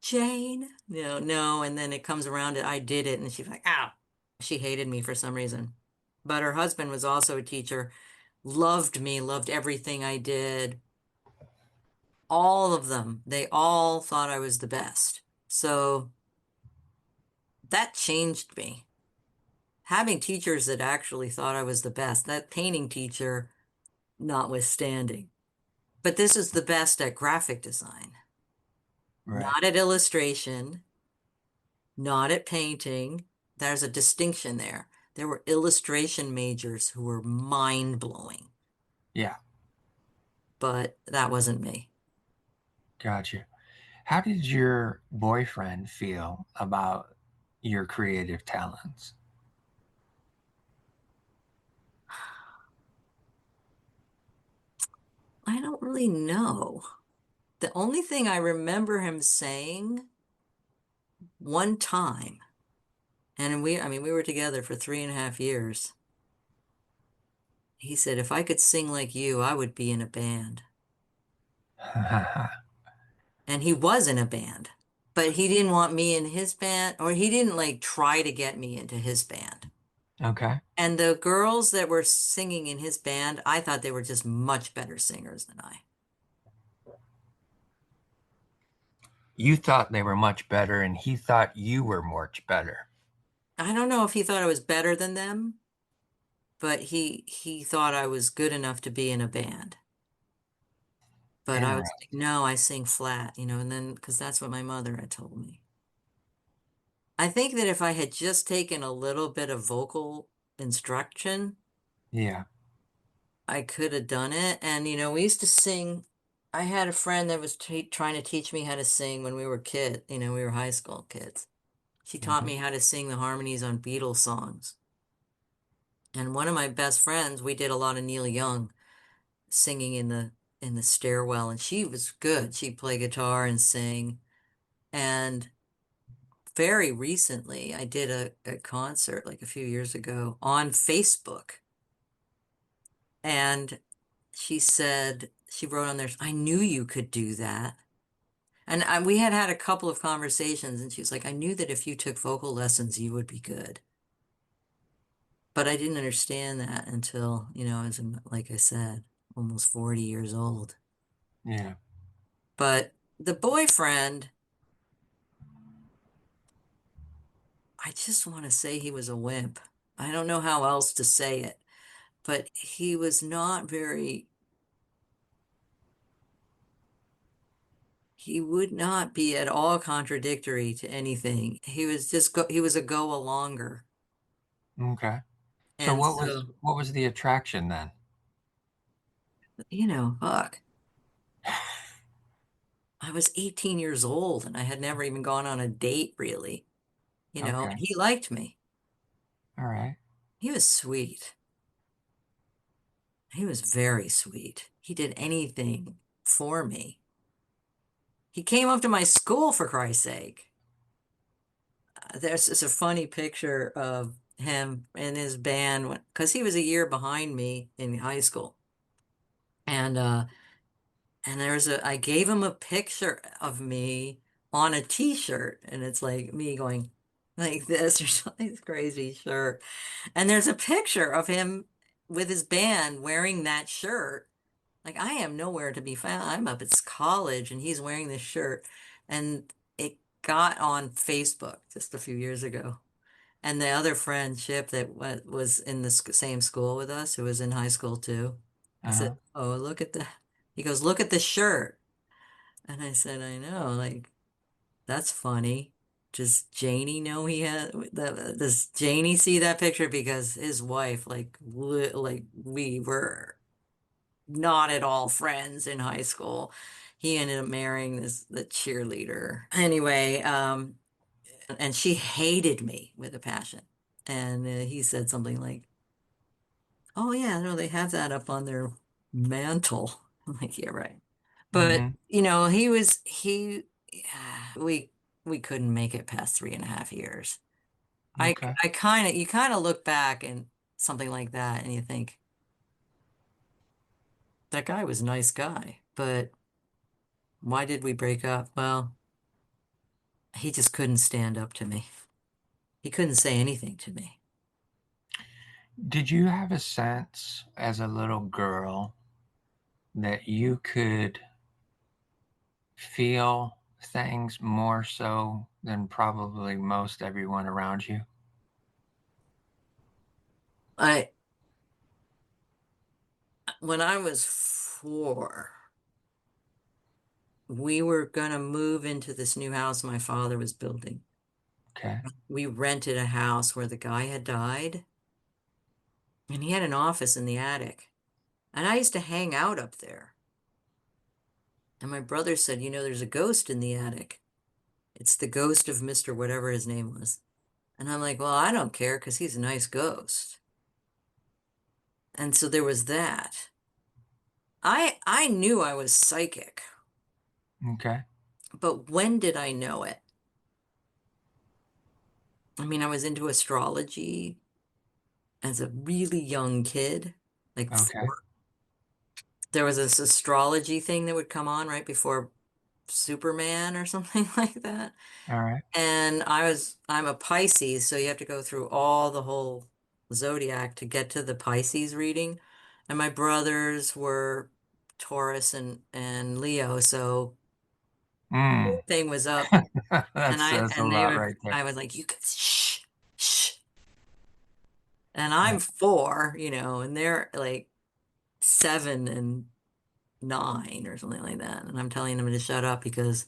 Jane?" No, no. And then it comes around to I did it, and she's like, "Ow." She hated me for some reason. But her husband was also a teacher, loved me, loved everything I did. All of them, they all thought I was the best. So that changed me. Having teachers that actually thought I was the best, that painting teacher notwithstanding. But this is the best at graphic design, Right. not at illustration, not at painting. There's a distinction there. There were illustration majors who were mind-blowing, Yeah. but that wasn't me. Gotcha. How did your boyfriend feel about your creative talents? I don't really know. The only thing I remember him saying one time, and I mean, we were together for 3.5 years. He said, if I could sing like you, I would be in a band. And he was in a band, but he didn't want me in his band, or he didn't like try to get me into his band. Okay. And the girls that were singing in his band, I thought they were just much better singers than I. You thought they were much better, and he thought you were much better. I don't know if he thought I was better than them, but he thought I was good enough to be in a band. But I was like, Interesting. no, I sing flat, and then because that's what my mother had told me. I think that if I had just taken a little bit of vocal instruction, Yeah. I could have done it. And, we used to sing. I had a friend that was trying to teach me how to sing when we were we were high school kids. She taught Hmm. me how to sing the harmonies on Beatles songs. And one of my best friends, we did a lot of Neil Young singing in the stairwell, and she was good. She'd play guitar and sing. And very recently, I did a concert like a few years ago on Facebook. And she wrote on there, I knew you could do that. And we had had a couple of conversations, and she was like, I knew that if you took vocal lessons, you would be good. But I didn't understand that until, I was, like I said, almost 40 years old. Yeah. But the boyfriend, I just want to say he was a wimp. I don't know how else to say it, but he was not very, he would not be at all contradictory to anything. He was a go-alonger. Okay. So And so, what was the attraction then? fuck, I was 18 years old and I had never even gone on a date really, and Okay. he liked me. All right. He was sweet. He was very sweet. He did anything for me. He came up to my school for Christ's sake. There's just a funny picture of him and his band because he was a year behind me in high school. And I gave him a picture of me on a t-shirt and it's like me going like this or something. It's crazy shirt. And there's a picture of him with his band wearing that shirt. Like I am nowhere to be found. I'm up at college and he's wearing this shirt. And it got on Facebook just a few years ago. And the other friend, Chip, that was in the same school with us, who was in high school too, he said, Uh-huh. "Oh, look at the," he goes, "Look at the shirt." And I said, "I know, like, that's funny. Does Janie know he had that? Does Janie see that picture? Because his wife, like we were not at all friends in high school. He ended up marrying the cheerleader. Anyway, and she hated me with a passion. And he said something like, "Oh yeah, no, they have that up on their mantle." I'm like, "Yeah, right." But Mm-hmm. yeah, we couldn't make it past 3.5 years. Okay. I kind of you kind of look back and something like that, and you think that guy was a nice guy, but why did we break up? Well, he just couldn't stand up to me. He couldn't say anything to me. Did you have a sense as a little girl that you could feel things more so than probably most everyone around you? I When I was 4, we were gonna move into this new house my father was building. Okay. We rented a house where the guy had died, and he had an office in the attic. And I used to hang out up there. And my brother said, there's a ghost in the attic. It's the ghost of Mr. whatever his name was. And I'm like, well, I don't care because he's a nice ghost. And so there was that. I knew I was psychic, Okay. but when did I know it? I mean, I was into astrology as a really young kid, like Okay. 4. There was this astrology thing that would come on right before Superman or something like that. All right. And I'm a Pisces, so you have to go through all the whole zodiac to get to the Pisces reading. And my brothers were Taurus and Leo, so Mm. thing was up. That And says a lot right there. I was like, you could shh, shh. And I'm Yeah. 4, and they're like 7 and 9 or something like that. And I'm telling them to shut up because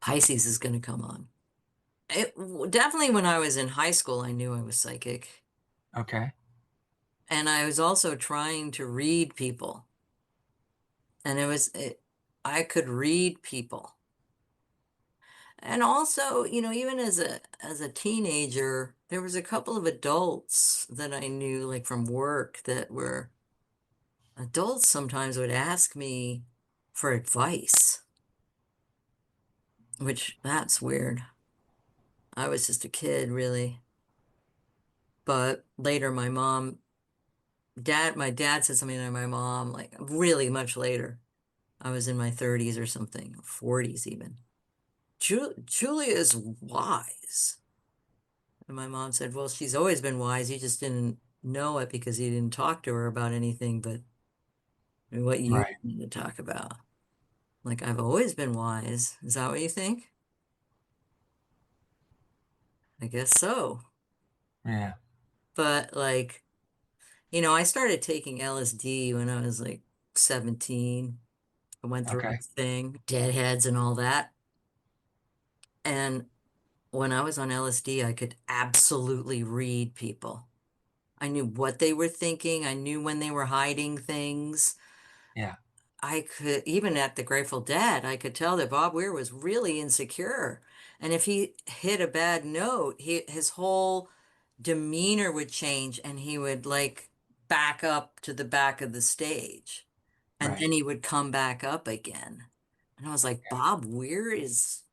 Pisces is going to come on. Definitely when I was in high school, I knew I was psychic. Okay. And I was also trying to read people. And I could read people. And also, even as a teenager, there was a couple of adults that I knew, like from work, that were adults sometimes would ask me for advice, which that's weird. I was just a kid, really. But later, my dad said something to my mom, like really much later. I was in my 30s or something, 40s even. Julia is wise. And my mom said, well, she's always been wise. You just didn't know it because you didn't talk to her about anything but what you Right. wanted to talk about. Like, I've always been wise. Is that what you think? I guess so. Yeah. But like, I started taking LSD when I was like 17. I went through a Okay. thing, deadheads and all that. And when I was on LSD, I could absolutely read people. I knew what they were thinking. I knew when they were hiding things. Yeah. I could, even at the Grateful Dead, I could tell that Bob Weir was really insecure. And if he hit a bad note, his whole demeanor would change and he would like back up to the back of the stage. And Right. then he would come back up again. And I was like, Bob Weir is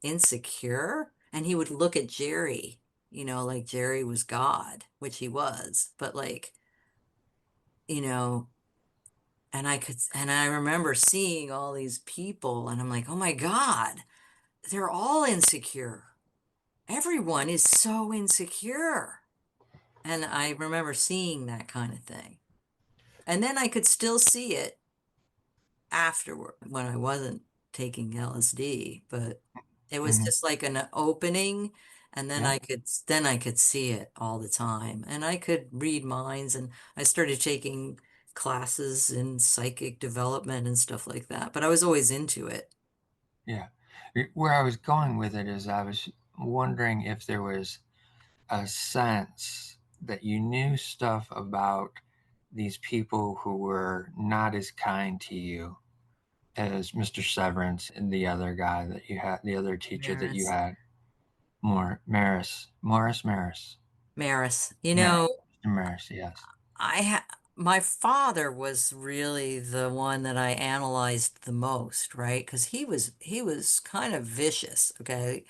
insecure? And he would look at Jerry, like Jerry was God, which he was. But like, you know, and I remember seeing all these people and I'm like, oh my God, they're all insecure. Everyone is so insecure. And I remember seeing that kind of thing. And then I could still see it afterward when I wasn't taking LSD, but it was Hmm. just like an opening and then Yeah. I could see it all the time and I could read minds and I started taking classes in psychic development and stuff like that, but I was always into it. Yeah. Where I was going with it is I was wondering if there was a sense that you knew stuff about these people who were not as kind to you as Mr. Severance and the other guy that you had, the other teacher that you Maris. had, more Maris, Maris. Maris, Mr. Maris, yes. My father was really the one that I analyzed the most, right? Because he was kind of vicious, okay?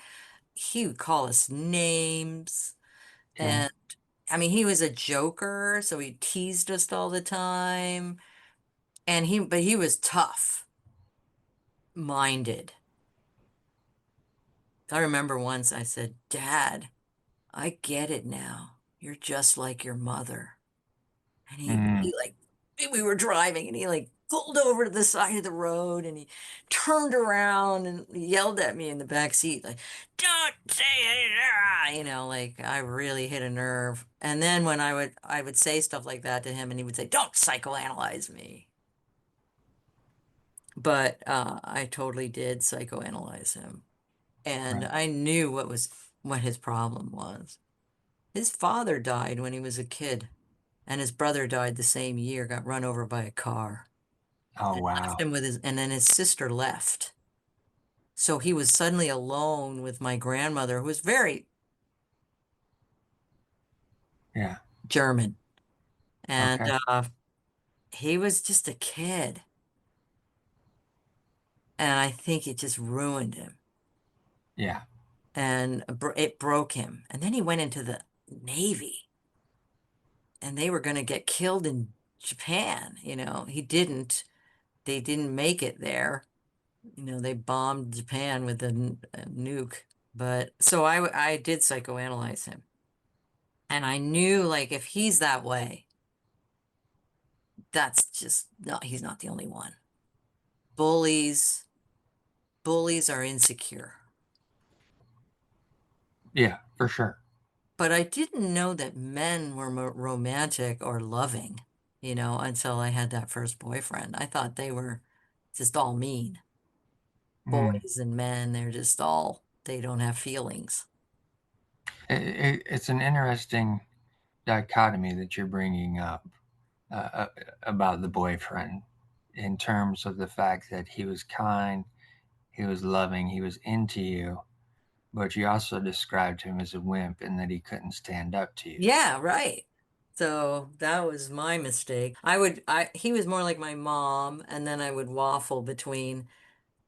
He would call us names. Okay. And I mean, he was a joker, so he teased us all the time. But he was tough minded. I remember once I said, Dad, I get it now. You're just like your mother. And Mm, he like, we were driving and he like pulled over to the side of the road and he turned around and yelled at me in the back seat, like, don't say it, like I really hit a nerve. And then when I would say stuff like that to him and he would say, don't psychoanalyze me. But I totally did psychoanalyze him. And right. I knew what his problem was. His father died when he was a kid, and his brother died the same year, got run over by a car. Oh, And left wow. him and then his sister left. So he was suddenly alone with my grandmother, who was very Yeah. German. And Okay. he was just a kid. And I think it just ruined him. Yeah. And it broke him. And then he went into the Navy, and they were going to get killed in Japan. He didn't. They didn't make it there. They bombed Japan with a nuke. But so I did psychoanalyze him. And I knew like if he's that way, that's just no, he's not the only one. Bullies, bullies are insecure. Yeah, for sure. But I didn't know that men were romantic or loving, until I had that first boyfriend. I thought they were just all mean. Mm. Boys and men, they don't have feelings. It's an interesting dichotomy that you're bringing up uh, uh, about the boyfriend in terms of the fact that he was kind, he was loving, he was into you, but you also described him as a wimp and that he couldn't stand up to you. Yeah, right. So that was my mistake. He was more like my mom, and then I would waffle between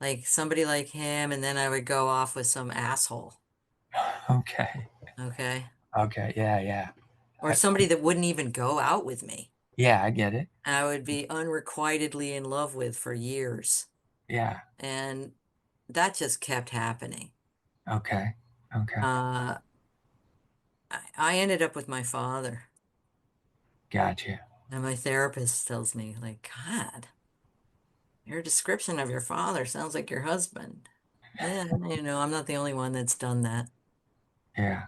like somebody like him, and then I would go off with some asshole. Okay. Okay. Okay. Yeah. Yeah. Or I, somebody that wouldn't even go out with me. yeah. I get it. I would be unrequitedly in love with for years. Yeah. And that just kept happening. Okay. Okay. Uh, I ended up with my father. Gotcha. And my therapist tells me, like, God, your description of your father sounds like your husband. Yeah, I'm not the only one that's done that. Yeah.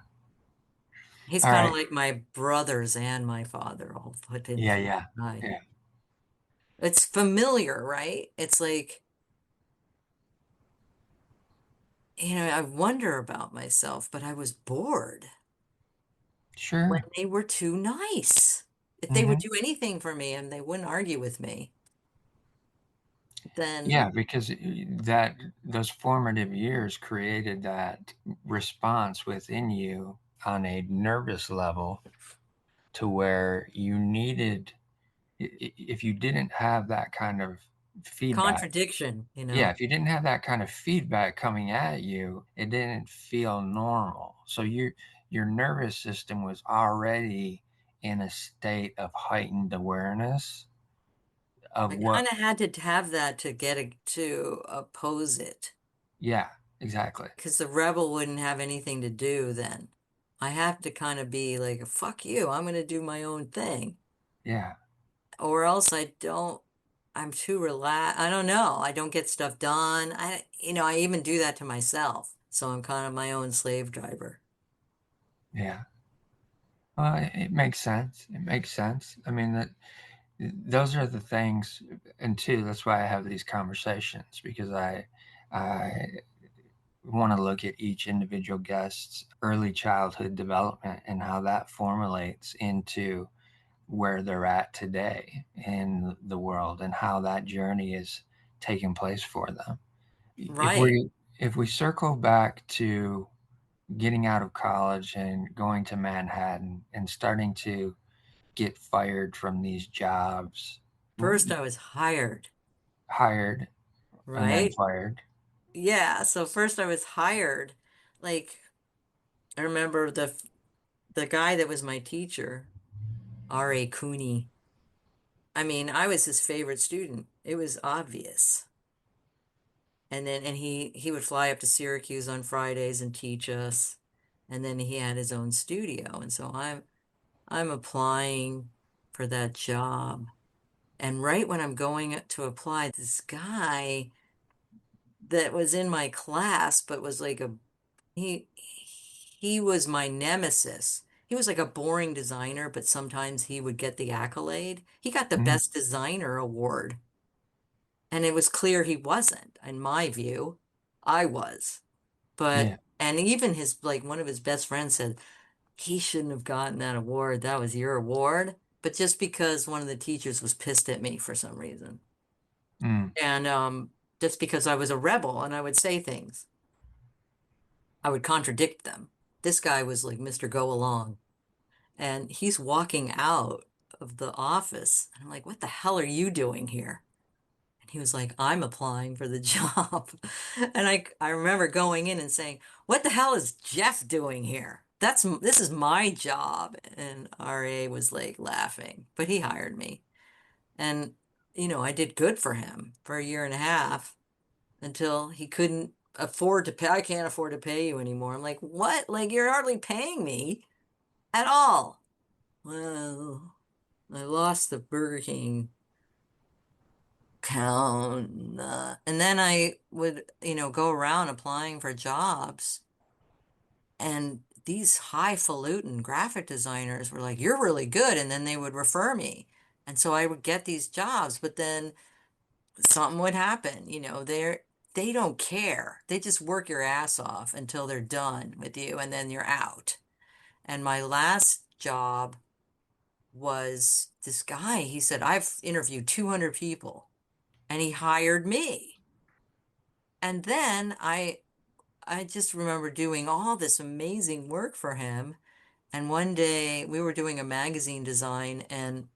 He's All kind of right. like my brothers and my father all put Yeah. into Yeah. one guy. Yeah. It's familiar, right? It's like I wonder about myself, but I was bored when Sure. they were too nice. If they would Hmm. do anything for me and they wouldn't argue with me, then Yeah, because that those formative years created that response within you on a nervous level to where you needed, if you didn't have that kind of feedback, contradiction, yeah, if you didn't have that kind of feedback coming at you, it didn't feel normal. So your nervous system was already in a state of heightened awareness of I what, kind of had to have that to to oppose it yeah, exactly. because the rebel wouldn't have anything to do then. I have to kind of be like, fuck you, I'm going to do my own thing. Yeah, Or else I'm too relaxed. I don't know. I don't get stuff done. I even do that to myself. So I'm kind of my own slave driver. yeah. Well, it makes sense. It makes sense. I mean, that those are the things, and two, that's why I have these conversations because I want to look at each individual guest's early childhood development and how that formulates into where they're at today in the world and how that journey is taking place for them. If Right. we circle back to getting out of college and going to Manhattan and starting to get fired from these jobs, First, I was hired, hired and then right? fired. Yeah. So first, I was hired. Like, I remember the guy that was my teacher, R.A. Cooney. I mean, I was his favorite student. It was obvious. And he would fly up to Syracuse on Fridays and teach us. And then he had his own studio. And so I'm applying for that job. And right when I'm going to apply, this guy that was in my class, but was like he was my nemesis. He was like a boring designer, but sometimes he would get the accolade. He got the Mhm. best designer award. And it was clear he wasn't, in my view. I was. Yeah. And even one of his best friends said, he shouldn't have gotten that award. That was your award. But just because one of the teachers was pissed at me for some reason. Mm. And just because I was a rebel and I would say things, I would contradict them. This guy was like Mr. Go Along. And he's walking out of the office. And I'm like, what the hell are you doing here? And he was like, I'm applying for the job. And I remember going in and saying, what the hell is Jeff doing here? This is my job. And RA was like laughing, but he hired me. And, I did good for him for a year and a half until he couldn't afford to pay. I can't afford to pay you anymore. I'm like, what? Like, you're hardly paying me at all. Well, I lost the Burger King count. And then I would, go around applying for jobs. And these highfalutin graphic designers were like, you're really good. And then they would refer me. And so I would get these jobs, but then something would happen. They don't care. They just work your ass off until they're done with you and then you're out. And my last job was this guy. He said, I've interviewed 200 people and he hired me. And then I just remember doing all this amazing work for him. And one day we were doing a magazine design and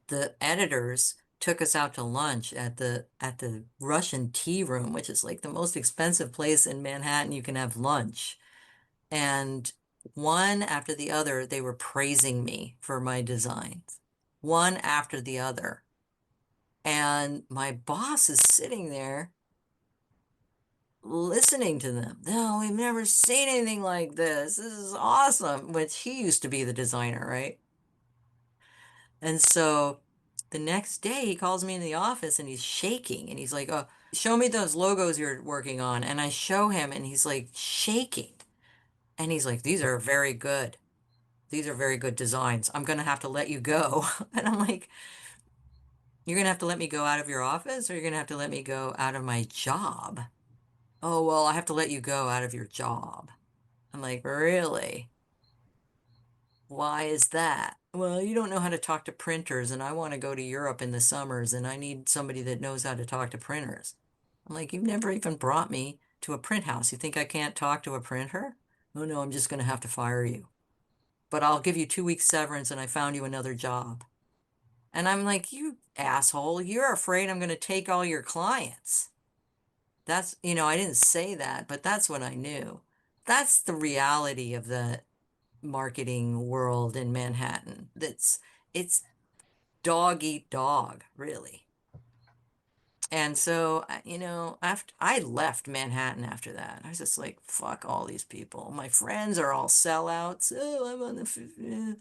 the editors took us out to lunch at the Russian Tea Room, which is like the most expensive place in Manhattan you can have lunch. And one after the other, they were praising me for my designs. One after the other. And my boss is sitting there listening to them. No, we've never seen anything like this. This is awesome. Which he used to be the designer, right? And so the next day he calls me in the office and he's shaking and he's like, "Oh, show me those logos you're working on." And I show him and he's like shaking. And he's like, "These are very good. These are very good designs. I'm gonna have to let you go." And I'm like, "You're gonna have to let me go out of your office or you're gonna have to let me go out of my job?" Oh, well, I have to let you go out of your job. I'm like, really? Why is that? Well, you don't know how to talk to printers, and I want to go to Europe in the summers, and I need somebody that knows how to talk to printers. I'm like, you've never even brought me to a print house. You think I can't talk to a printer? Oh, no, I'm just going to have to fire you. But I'll give you 2 weeks severance, and I found you another job. And I'm like, you asshole, you're afraid I'm going to take all your clients. I didn't say that, but that's what I knew. That's the reality of the marketing world in Manhattan. It's dog eat dog, really. And so, after I left Manhattan after that, I was just like, fuck all these people. My friends are all sellouts. Oh, I'm on the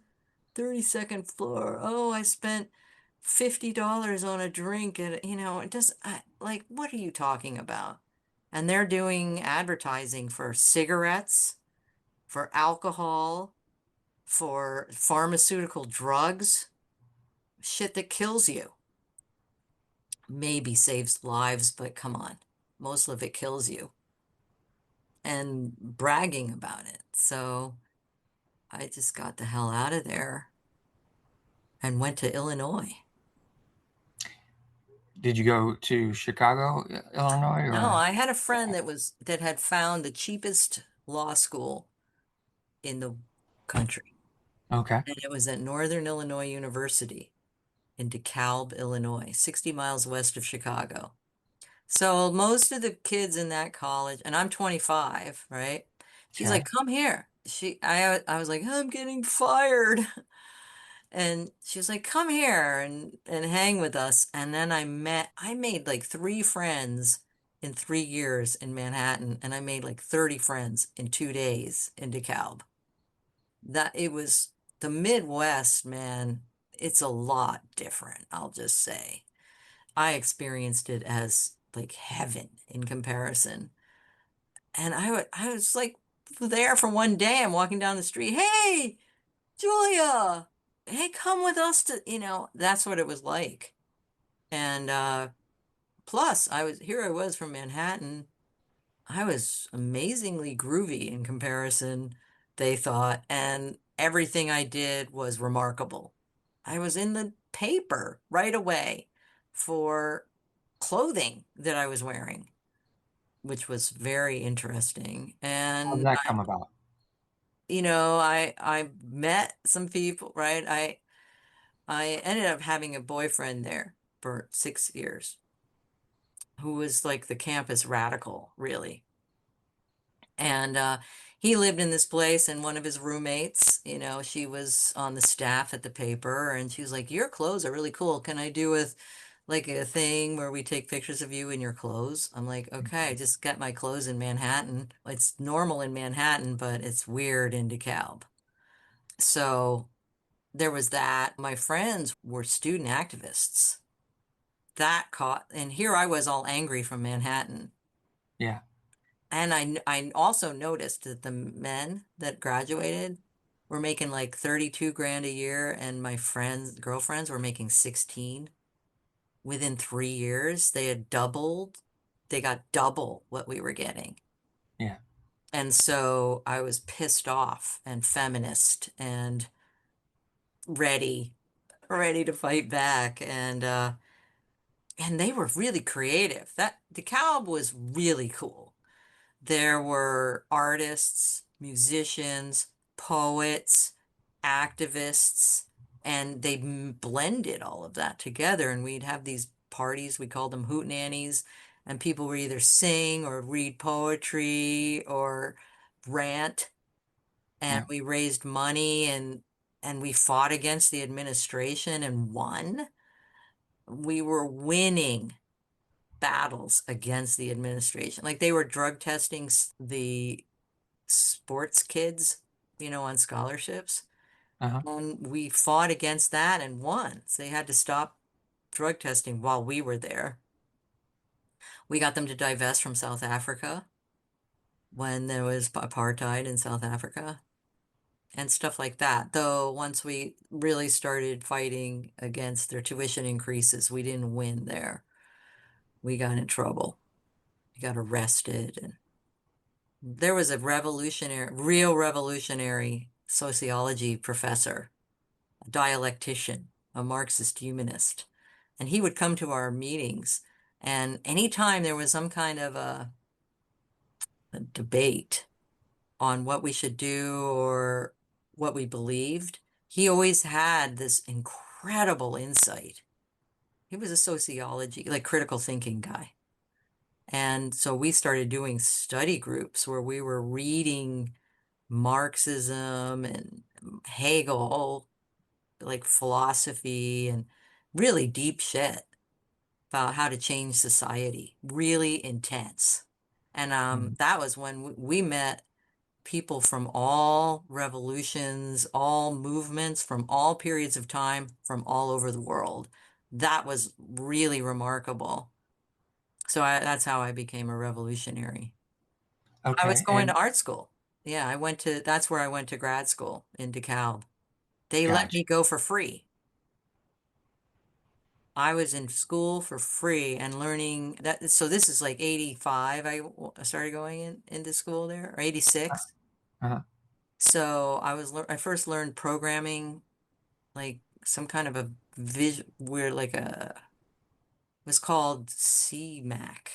32nd floor. Oh, I spent $50 on a drink and it does like what are you talking about? And they're doing advertising for cigarettes, for alcohol, for pharmaceutical drugs, shit that kills you. Maybe saves lives, but come on. Most of it kills you and bragging about it. So I just got the hell out of there and went to Illinois. Did you go to Chicago, Illinois, No, or I had a friend that had found the cheapest law school in the country, okay? and it was at Northern Illinois University in DeKalb, Illinois, 60 miles west of Chicago. So most of the kids in that college, and I'm 25, right? She's Okay. like, "Come here." I was like, "I'm getting fired." And she was like, "Come here and hang with us." And then I made like 3 friends in 3 years in Manhattan, and I made like 30 friends in 2 days in DeKalb. That it was the Midwest, man. It's a lot different, I'll just say. I experienced it as like heaven in comparison. And I was like there for one day. I'm walking down the street. Hey, Julia, hey, come with us that's what it was like. And plus I was from Manhattan. I was amazingly groovy in comparison, they thought, and everything I did was remarkable. I was in the paper right away for clothing that I was wearing, which was very interesting. How did And that come about? I met some people, right? I ended up having a boyfriend there for 6 years who was like the campus radical, really. And he lived in this place, and one of his roommates, she was on the staff at the paper, and she was like, "Your clothes are really cool. Can I do with like a thing where we take pictures of you in your clothes?" I'm like, "Okay, I just got my clothes in Manhattan. It's normal in Manhattan, but it's weird in DeKalb." So there was that. My friends were student activists. That caught, and here I was all angry from Manhattan. Yeah, And I also noticed that the men that graduated were making like 32 grand a year, and my friends, girlfriends were making 16 within 3 years. They got double what we were getting. yeah. And so I was pissed off and feminist and ready, ready to fight back. And they were really creative. That DeKalb was really cool. There were artists, musicians, poets, activists, and they blended all of that together. And we'd have these parties, we called them hootenannies, and people would either sing or read poetry or rant. And Yeah. we raised money and we fought against the administration and won. We were winning battles against the administration. Like they were drug testing the sports kids, on scholarships. Uh-huh. And we fought against that and won. So they had to stop drug testing while we were there. We got them to divest from South Africa when there was apartheid in South Africa and stuff like that. Though once we really started fighting against their tuition increases, we didn't win there. We got in trouble. He got arrested, and there was a real revolutionary sociology professor, a dialectician, a Marxist humanist, and he would come to our meetings. And anytime there was some kind of a debate on what we should do or what we believed, he always had this incredible insight. He was a sociology, like critical thinking guy. And so we started doing study groups where we were reading Marxism and Hegel, like philosophy and really deep shit about how to change society. Really intense. And Mhm. that was when we met people from all revolutions, all movements, from all periods of time, from all over the world. That was really remarkable. So that's how I became a revolutionary. I was Okay, going to and art school. Yeah, that's where I went to grad school in DeKalb. They let gotcha. me go for free. I was in school for free and learning that. So this is like 85. I started going into school there, or 86. Uh-huh. So I first learned programming, like some kind of a weird, like it was called CMac.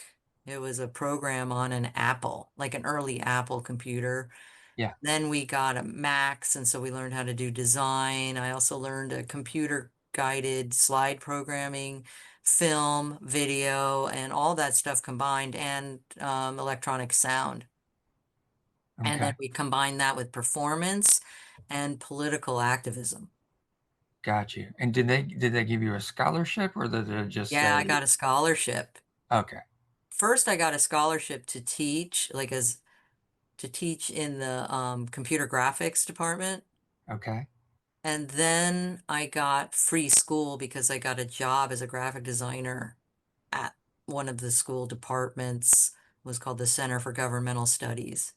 It was a program on an Apple, like an early Apple computer. Yeah. Then we got a Macs, and so we learned how to do design. I also learned a computer guided slide programming, film, video, and all that stuff combined, and electronic sound. And then Okay. we combined that with performance and political activism. Got you. And did they give you a scholarship or did they just Yeah, I say, got a scholarship. okay, First, I got a scholarship to teach, to teach in the computer graphics department. okay, And then I got free school because I got a job as a graphic designer at one of the school departments, was called the Center for Governmental Studies.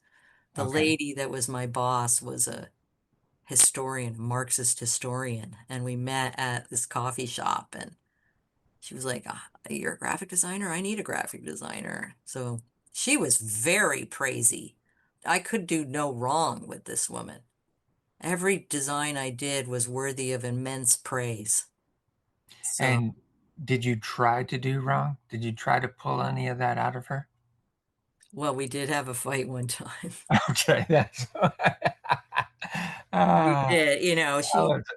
The okay, lady that was my boss was a historian, a Marxist historian, and we met at this coffee shop, and she was like, "Ah, you're a graphic designer? I need a graphic designer." So she was very praisey. I could do no wrong with this woman. Every design I did was worthy of immense praise. So, and did you try to do wrong? Did you try to pull any of that out of her? well, we did have a fight one time. Okay, that's We ah, did,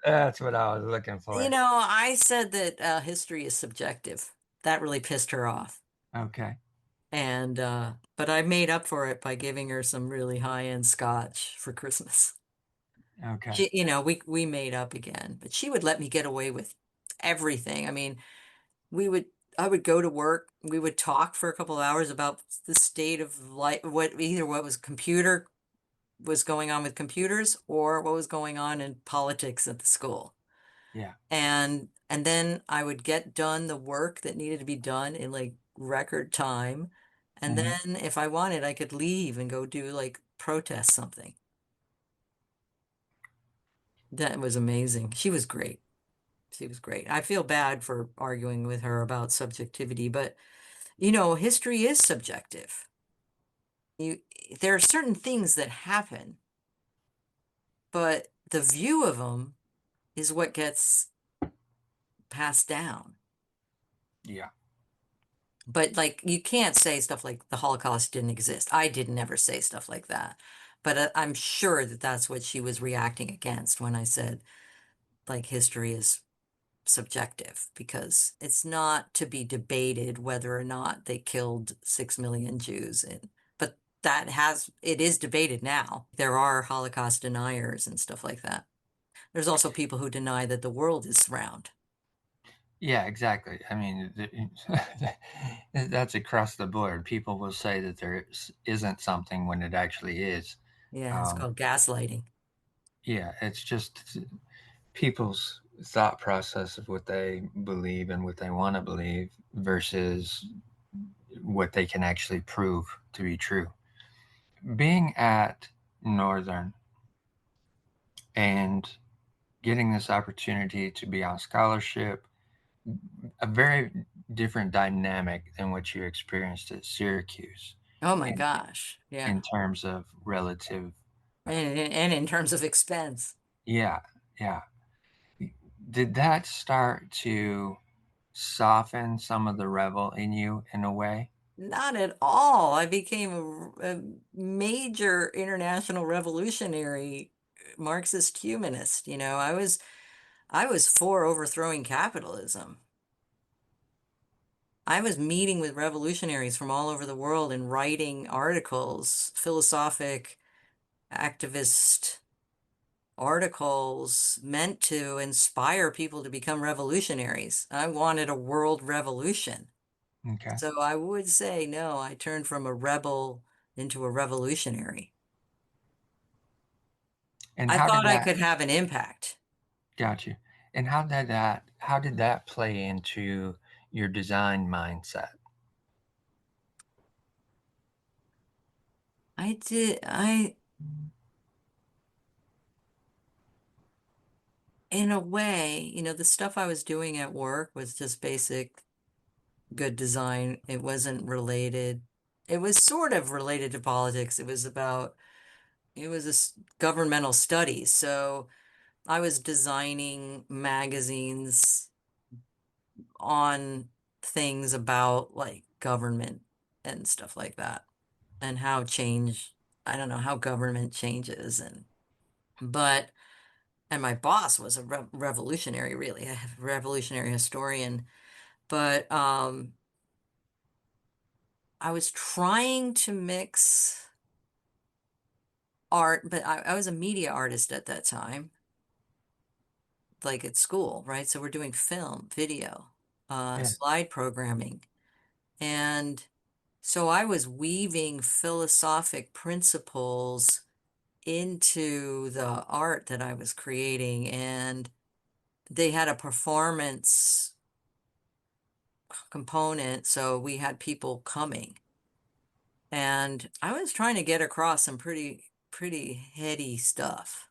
that's what I was looking for. I said that history is subjective. That really pissed her off. Okay, And but I made up for it by giving her some really high-end scotch for Christmas. okay, We made up again, but she would let me get away with everything. I mean, we would I would go to work, we would talk for a couple of hours about the state of life, what was going on with computers or what was going on in politics at the school. yeah, And then I would get done the work that needed to be done in like record time. And hmm then if I wanted, I could leave and go do like protest something. That was amazing. She was great. She was great. I feel bad for arguing with her about subjectivity, but history is subjective. You There are certain things that happen, but the view of them is what gets passed down. yeah, But like you can't say stuff like the Holocaust didn't exist. I didn't ever say stuff like that. But I'm sure that that's what she was reacting against when I said like history is subjective because it's not to be debated whether or not they killed 6 million Jews. But it is debated now. There are Holocaust deniers and stuff like that. There's also people who deny that the world is round. yeah, exactly. I mean, that's across the board. People will say that isn't something when it actually is. Yeah, it's Um, called gaslighting. yeah, it's just people's thought process of what they believe and what they want to believe versus what they can actually prove to be true. Being at Northern and getting this opportunity to be on scholarship, a very different dynamic than what you experienced at Syracuse Oh my in, gosh. Yeah. in terms of relative. And in terms of expense. Yeah, yeah. Did that start to soften some of the rebel in you in a way? Not at all. I became a major international revolutionary Marxist humanist. I was for overthrowing capitalism. I was meeting with revolutionaries from all over the world and writing articles, philosophic, activist articles meant to inspire people to become revolutionaries. I wanted a world revolution. Okay. So I would say, no, I turned from a rebel into a revolutionary. And I how did thought I that could have an impact. got you? And how did that play into your design mindset? I did, I, in a way, the stuff I was doing at work was just basic good design. It wasn't related. It was sort of related to politics. It was governmental studies. So I was designing magazines on things about like government and stuff like that and how change, I don't know, how government changes but, and my boss was a revolutionary, really, a revolutionary historian. But I was trying to mix art, but I was a media artist at that time, like at school, right? So we're doing film, video, Yeah. slide programming. And so I was weaving philosophic principles into the art that I was creating, and they had a performance component, so we had people coming. And I was trying to get across some pretty heady stuff.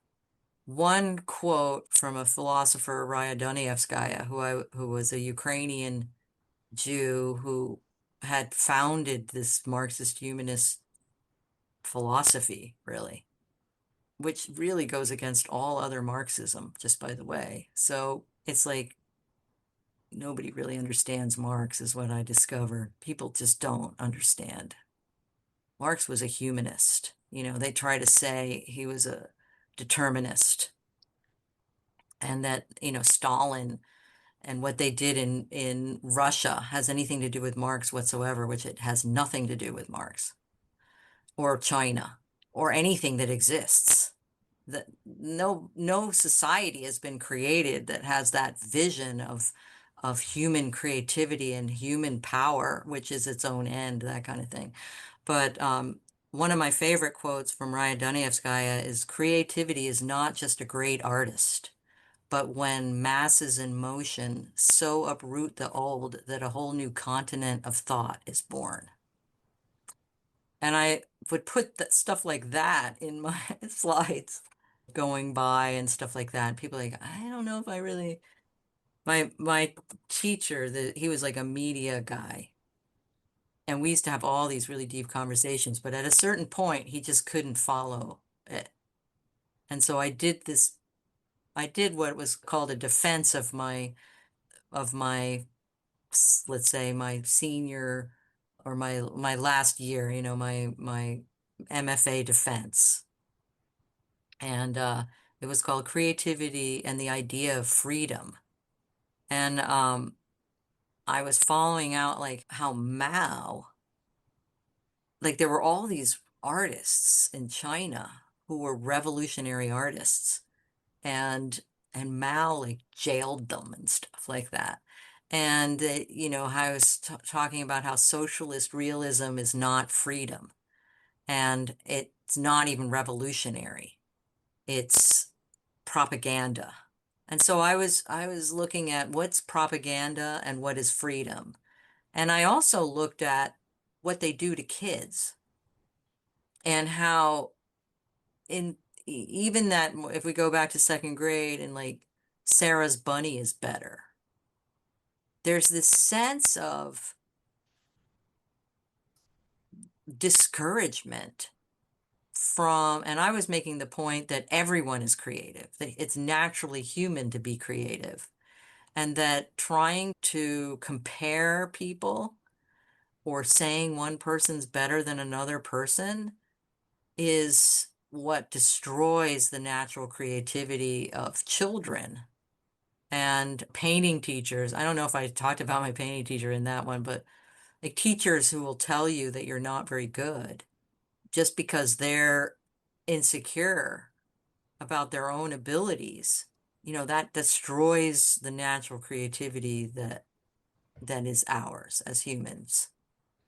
One quote from a philosopher, Raya Dunayevskaya, who was a Ukrainian Jew who had founded this Marxist humanist philosophy, really, which really goes against all other Marxism, just by the way. So it's like nobody really understands Marx, is what I discovered. People just don't understand. Marx was a humanist. They try to say he was a determinist and that, Stalin and what they did in Russia has anything to do with Marx whatsoever, which it has nothing to do with Marx or China or anything that exists. That no society has been created that has that vision of human creativity and human power, which is its own end, that kind of thing. But one of my favorite quotes from Raya Dunayevskaya is creativity is not just a great artist, but when masses in motion so uproot the old that a whole new continent of thought is born. And I would put that stuff like that in my slides going by and stuff like that. People are like, I don't know if I really my teacher, he was like a media guy. And we used to have all these really deep conversations, but at a certain point he just couldn't follow it. And so I did what was called a defense of my let's say my senior or my last year, my MFA defense. And it was called Creativity and the Idea of Freedom. And I was following out like how Mao, like there were all these artists in China who were revolutionary artists, and Mao like jailed them and stuff like that. And how I was talking about how socialist realism is not freedom, and it's not even revolutionary. It's propaganda. And so I was looking at what's propaganda and what is freedom. And I also looked at what they do to kids and how in even that if we go back to second grade and like Sarah's bunny is better. there's this sense of discouragement from, and I was making the point that everyone is creative, that it's naturally human to be creative, and that trying to compare people or saying one person's better than another person is what destroys the natural creativity of children. And painting teachers, I don't know if I talked about my painting teacher in that one, but like teachers who will tell you that you're not very good just because they're insecure about their own abilities, that destroys the natural creativity that is ours as humans,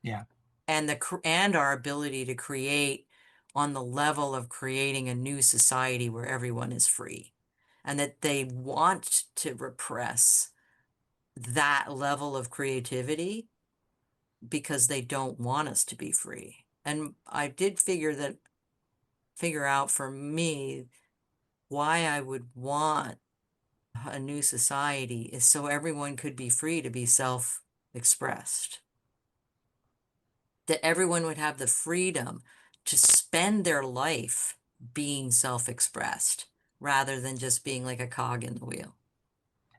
Yeah. and our ability to create on the level of creating a new society where everyone is free, and that they want to repress that level of creativity because they don't want us to be free. And I did figure out for me why I would want a new society is so everyone could be free to be self-expressed. That everyone would have the freedom to spend their life being self-expressed rather than just being like a cog in the wheel.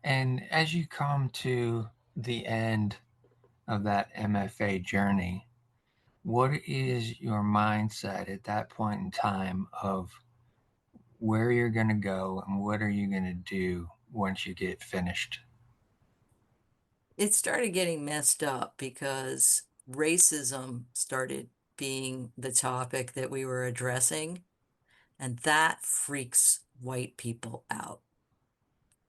And as you come to the end of that MFA journey, what is your mindset at that point in time of where you're going to go and what are you going to do once you get finished? It started getting messed up because racism started being the topic that we were addressing, and that freaks white people out.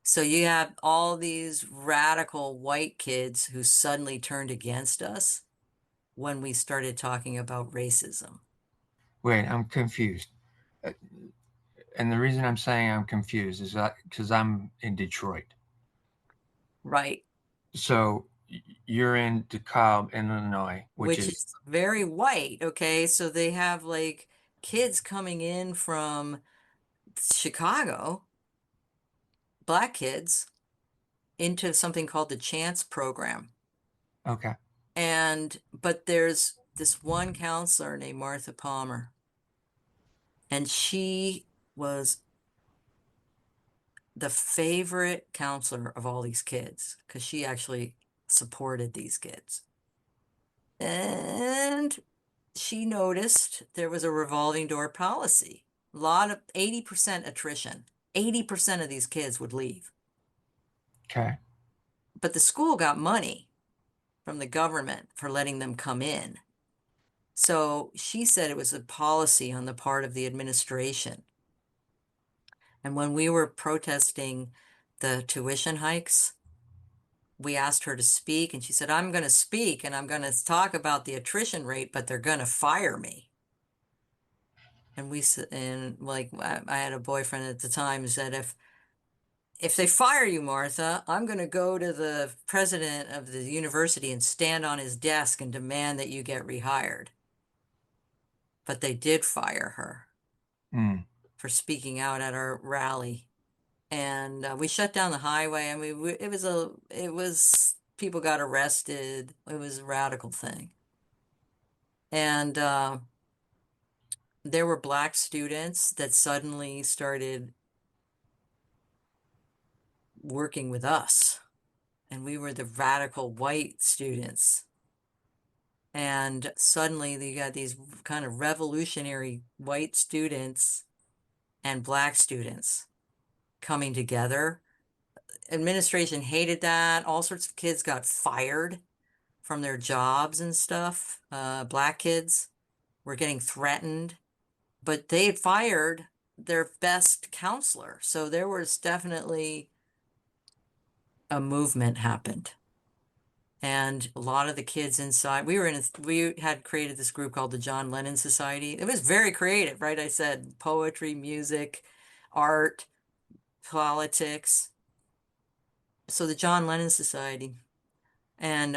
So you have all these radical white kids who suddenly turned against us when we started talking about racism, Wait, I'm confused. Uh, And the reason I'm saying I'm confused is that because I'm in Detroit. right? So you're in DeKalb, Illinois, which Which is is very white, okay? So they have like kids coming in from Chicago, black kids, into something called the Chance program. okay. But there's this one counselor named Martha Palmer, and she was the favorite counselor of all these kids because she actually supported these kids. And she noticed there was a revolving door policy. A lot of 80% attrition. 80% of these kids would leave. Okay. But the school got money from the government for letting them come in. So she said it was a policy on the part of the administration. And when we were protesting the tuition hikes, we asked her to speak, and she said, I'm going to speak and I'm going to talk about the attrition rate, but they're going to fire me. And and like, I had a boyfriend at the time who said, if they fire you, Martha, I'm going to go to the president of the university and stand on his desk and demand that you get rehired. But they did fire her Mm. for speaking out at our rally. And we shut down the highway. I mean, people got arrested. It was a radical thing. And there were black students that suddenly started working with us, and we were the radical white students. And suddenly you got these kind of revolutionary white students and black students coming together. Administration hated that. All sorts of kids got fired from their jobs and stuff. Black kids were getting threatened, but they had fired their best counselor. So there was definitely a movement happened. And a lot of the kids inside, we had created this group called the John Lennon Society. It was very creative, right? I said poetry, music, art, politics. So the John Lennon Society. And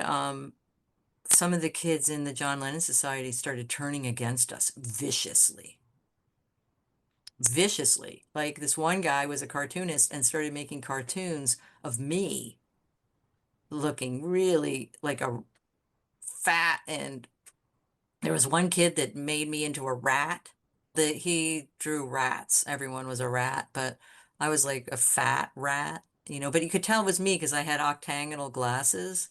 some of the kids in the John Lennon Society started turning against us viciously. Viciously. Like this one guy was a cartoonist and started making cartoons of me looking really like a fat, and there was one kid that made me into a rat. That he drew rats. Everyone was a rat, but I was like a fat rat, but you could tell it was me because I had octagonal glasses.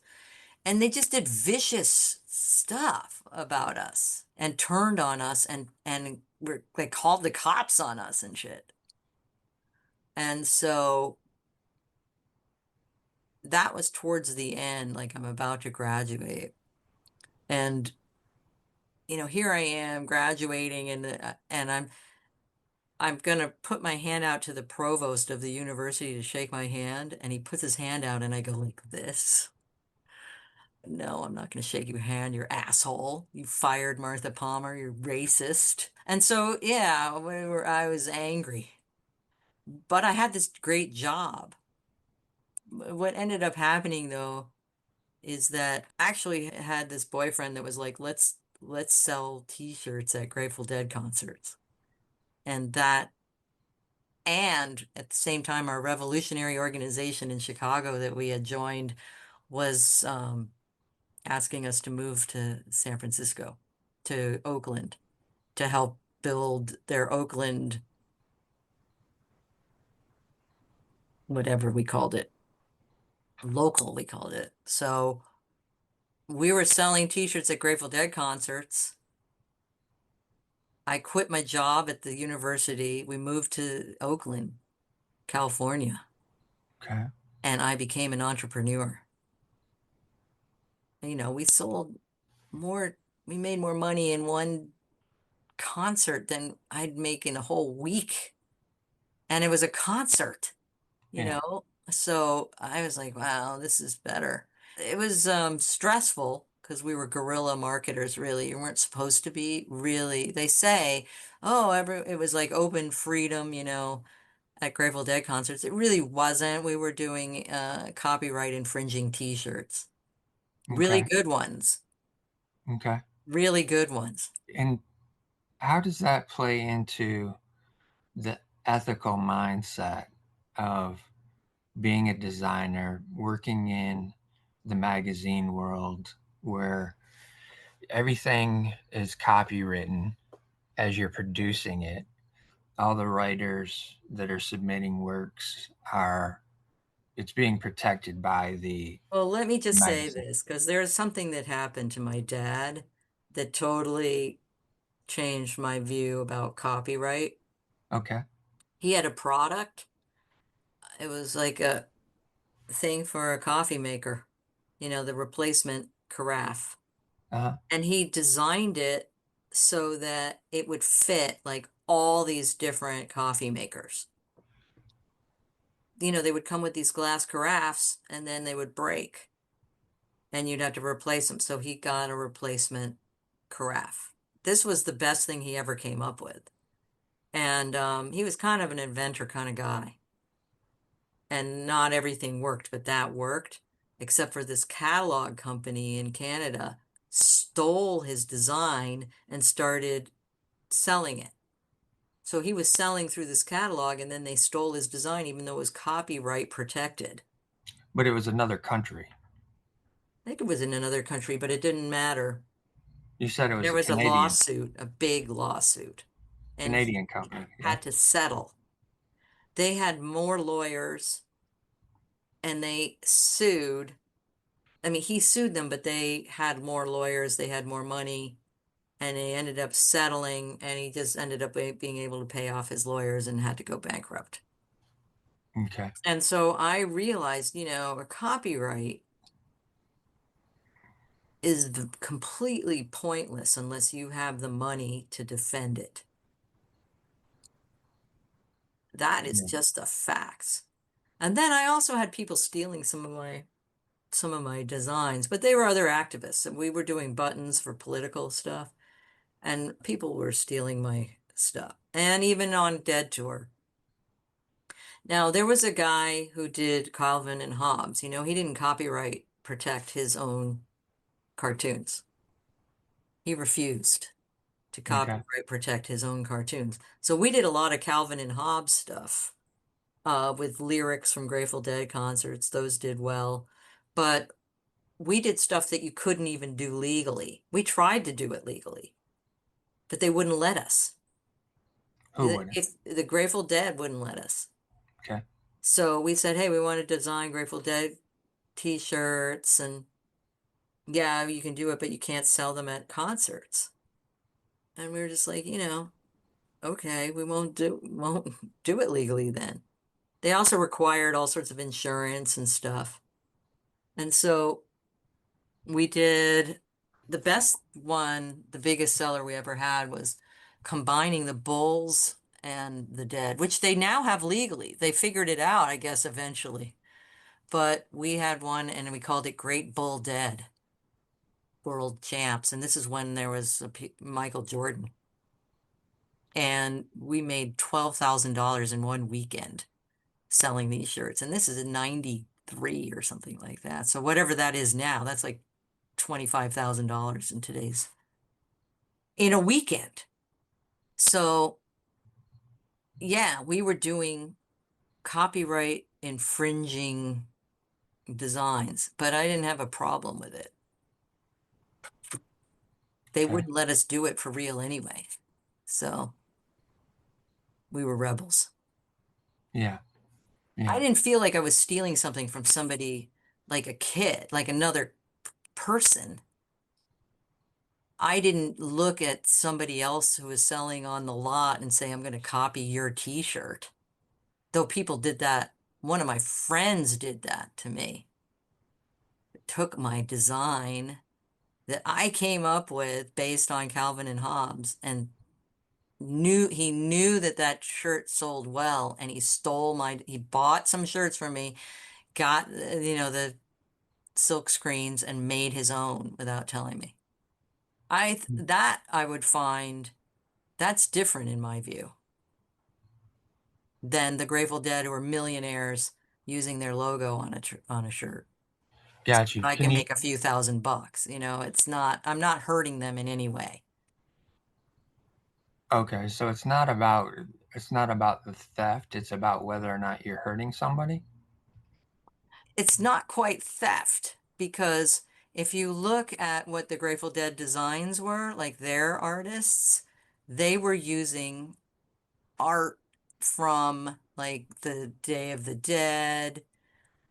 And they just did vicious stuff about us and turned on us and they called the cops on us and shit. And so that was towards the end, like I'm about to graduate. And here I am graduating and I'm gonna put my hand out to the provost of the university to shake my hand, and he puts his hand out and I go like this. No, I'm not going to shake your hand, you asshole. You fired Martha Palmer, you're racist. And so, yeah, I was angry. But I had this great job. What ended up happening though is that I actually had this boyfriend that was like, let's sell t-shirts at Grateful Dead concerts. And at the same time, our revolutionary organization in Chicago that we had joined was asking us to move to San Francisco, to Oakland, to help build their Oakland, whatever we called it, local, we called it. So we were selling t-shirts at Grateful Dead concerts. I quit my job at the university. We moved to Oakland, California, Okay. and I became an entrepreneur. We sold more, we made more money in one concert than I'd make in a whole week. And it was a concert. you Yeah. know? So I was like, wow, this is better. It was stressful because we were guerrilla marketers, really. You weren't supposed to be really. They say, oh, it was like open freedom, at Grateful Dead concerts. It really wasn't. We were doing copyright infringing t-shirts. Really Okay. good ones. Okay. Really good ones. And how does that play into the ethical mindset of being a designer, working in the magazine world where everything is copywritten as you're producing it? All the writers that are submitting works are, it's being protected by the Well, let me just say magazine. this, because there's something that happened to my dad that totally changed my view about copyright. Okay. He had a product. It was like a thing for a coffee maker, the replacement carafe. Uh-huh. And he designed it so that it would fit like all these different coffee makers. They would come with these glass carafes and then they would break and you'd have to replace them. So he got a replacement carafe. This was the best thing he ever came up with. And he was kind of an inventor kind of guy. And not everything worked, but that worked, except for this catalog company in Canada stole his design and started selling it. So he was selling through this catalog and then they stole his design, even though it was copyright protected. But it was another country. I think it was in another country, but it didn't matter. You said it was There a was a Canadian lawsuit, a big lawsuit, and he Canadian company. Yeah. had to settle. They had more lawyers and they sued. I mean, he sued them, but they had more lawyers, they had more money, and they ended up settling, and he just ended up being able to pay off his lawyers and had to go bankrupt. Okay. And so I realized, a copyright is completely pointless unless you have the money to defend it. That is Yeah. just the facts. And then I also had people stealing some of my designs, but they were other activists, and we were doing buttons for political stuff. And people were stealing my stuff. And even on Dead Tour. Now, there was a guy who did Calvin and Hobbes. He didn't copyright protect his own cartoons. He refused to Okay. copyright protect his own cartoons. So we did a lot of Calvin and Hobbes stuff with lyrics from Grateful Dead concerts. Those did well. but we did stuff that you couldn't even do legally. We tried to do it legally, but they wouldn't let us. Who wouldn't? If the Grateful Dead wouldn't let us. Okay. So we said, hey, we want to design Grateful Dead t-shirts and yeah, you can do it, but you can't sell them at concerts. And we were just like, okay, we won't do it legally then. They also required all sorts of insurance and stuff. And so we did the best one, the biggest seller we ever had was combining the bulls and the dead, which they now have legally. They figured it out, I guess, eventually. But we had one and we called it Great Bull Dead World Champs. And this is when there was Michael Jordan. And we made $12,000 in one weekend selling these shirts. And this is in 93 or something like that. So whatever that is now, that's like $25,000 in today's in a weekend. So yeah, we were doing copyright infringing designs, but I didn't have a problem with it. They Okay. wouldn't let us do it for real anyway. So we were rebels. Yeah. I Yeah. didn't feel like I was stealing something from somebody like a kid, like another person. I didn't look at somebody else who was selling on the lot and say, I'm going to copy your t-shirt. Though people did that. One of my friends did that to me. Took my design that I came up with based on Calvin and Hobbes and he knew that that shirt sold well and he bought some shirts from me, got the silk screens and made his own without telling me. That I would find that's different in my view than the Grateful Dead who are millionaires using their logo on a shirt. Got you. I Can can you? make a few $1,000. I'm not hurting them in any way. Okay, so it's not about the theft. It's about whether or not you're hurting somebody. It's not quite theft because if you look at what the Grateful Dead designs were, like their artists, they were using art from like the Day of the Dead.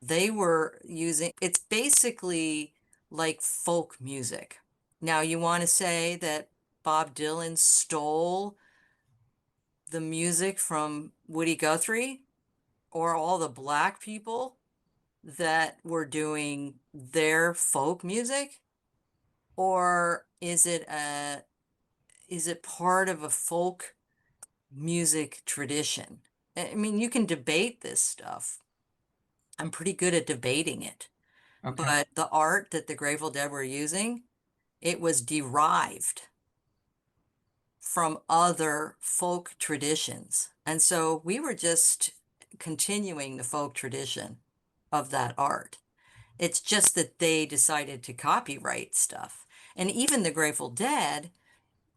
They were using, it's basically like folk music. Now, you want to say that Bob Dylan stole the music from Woody Guthrie or all the black people that were doing their folk music? Or is it part of a folk music tradition? I mean, you can debate this stuff. I'm pretty good at debating it. Okay. But the art that the Grateful Dead were using, it was derived from other folk traditions. And so we were just continuing the folk tradition of that art. It's just that they decided to copyright stuff. And even the Grateful Dead,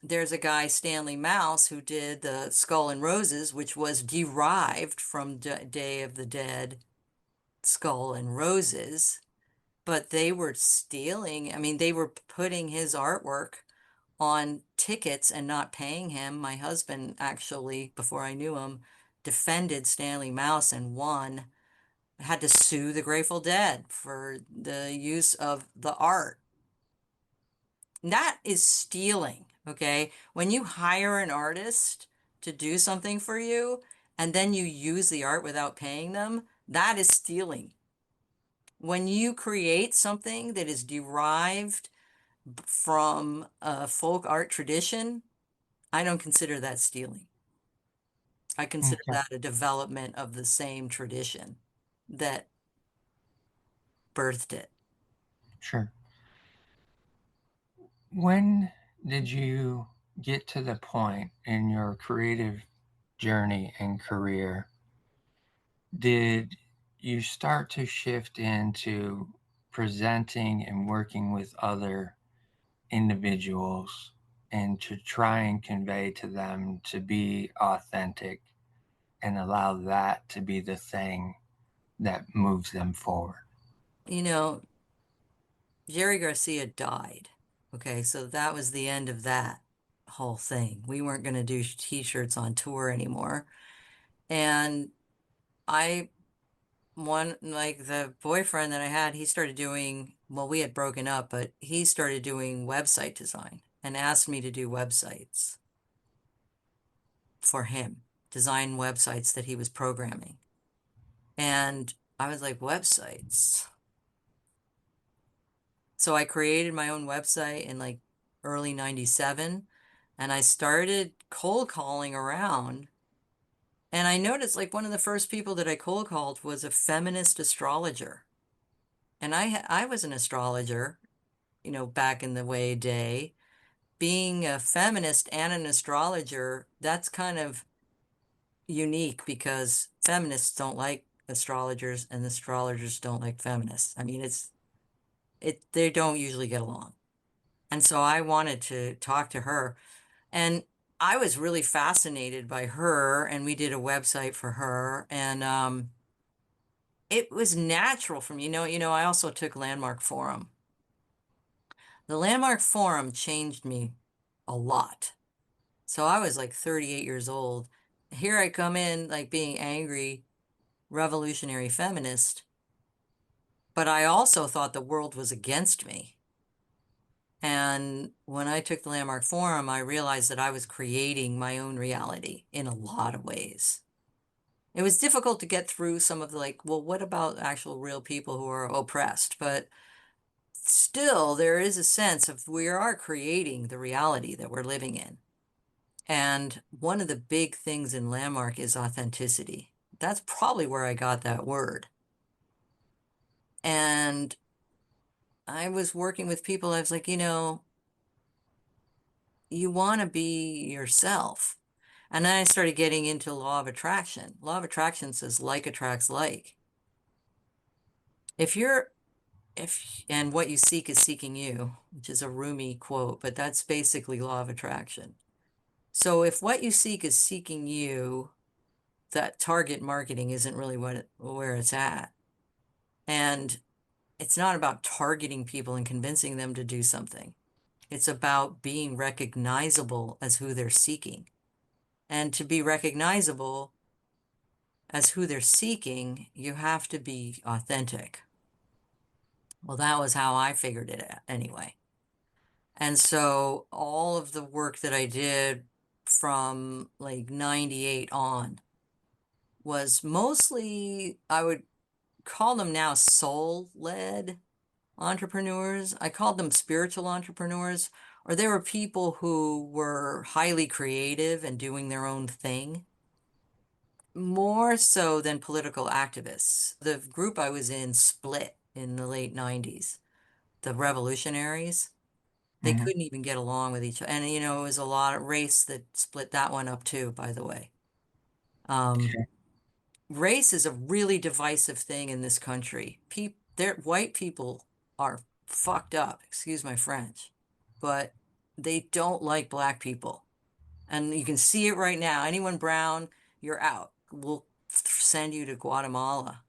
there's a guy, Stanley Mouse, who did the Skull and Roses, which was derived from Day of the Dead Skull and Roses, but they were stealing. I mean, they were putting his artwork on tickets and not paying him. My husband actually, before I knew him, defended Stanley Mouse and won, had to sue the Grateful Dead for the use of the art. That is stealing, okay? When you hire an artist to do something for you and then you use the art without paying them, that is stealing. When you create something that is derived from a folk art tradition, I don't consider that stealing. I consider Okay. that a development of the same tradition that birthed it. Sure. When did you get to the point in your creative journey and career? Did you start to shift into presenting and working with other individuals and to try and convey to them to be authentic and allow that to be the thing that moves them forward? You know, Jerry Garcia died. Okay, so that was the end of that whole thing. We weren't going to do t-shirts on tour anymore. And I, one, like the boyfriend that I had, he started doing, well, we had broken up, but he started doing website design and asked me to do websites for him, design websites that he was programming. And I was like, websites? So I created my own website in like early 97 and I started cold calling around. And I noticed like one of the first people that I cold called was a feminist astrologer. And I was an astrologer, back in the way day. Being a feminist and an astrologer, that's kind of unique because feminists don't like astrologers and astrologers don't like feminists. I mean, they don't usually get along. And so I wanted to talk to her. And I was really fascinated by her, and we did a website for her. And it was natural for me. I also took Landmark Forum. The Landmark Forum changed me a lot. So I was like 38 years old. Here I come in like being angry, revolutionary feminist, but I also thought the world was against me. And when I took the Landmark Forum, I realized that I was creating my own reality in a lot of ways. It was difficult to get through some of the like, well, what about actual real people who are oppressed? But still, there is a sense of we are creating the reality that we're living in. And one of the big things in Landmark is authenticity. That's probably where I got that word. And I was working with people, I was like, you want to be yourself. And then I started getting into law of attraction. Law of attraction says like attracts like. If you're if and what you seek is seeking you, which is a Rumi quote, but that's basically law of attraction. So if what you seek is seeking you, that target marketing isn't really where it's at. And it's not about targeting people and convincing them to do something. It's about being recognizable as who they're seeking. And to be recognizable as who they're seeking, you have to be authentic. Well, that was how I figured it out anyway. And so all of the work that I did from like 98 on was mostly, I would call them now soul-led entrepreneurs. I called them spiritual entrepreneurs, or they were people who were highly creative and doing their own thing, more so than political activists. The group I was in split in the late 90s. The revolutionaries, they Hmm. couldn't even get along with each other. And, it was a lot of race that split that one up too, by the way. Um, Okay. Race is a really divisive thing in this country. White people are fucked up, excuse my French, but they don't like black people. And you can see it right now. Anyone brown, you're out. We'll send you to Guatemala.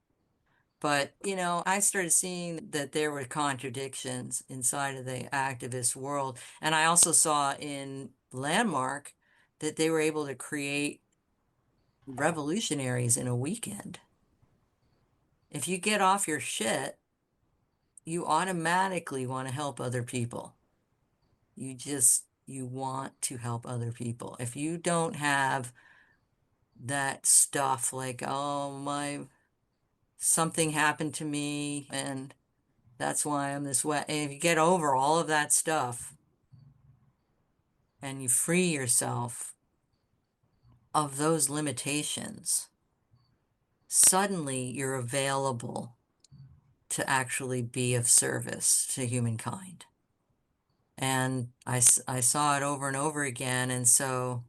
But, I started seeing that there were contradictions inside of the activist world. And I also saw in Landmark that they were able to create revolutionaries in a weekend. If you get off your shit, you automatically want to help other people. You want to help other people. If you don't have that stuff like, oh, something happened to me and that's why I'm this way. And if you get over all of that stuff and you free yourself of those limitations, suddenly you're available to actually be of service to humankind. And I saw it over and over again. And so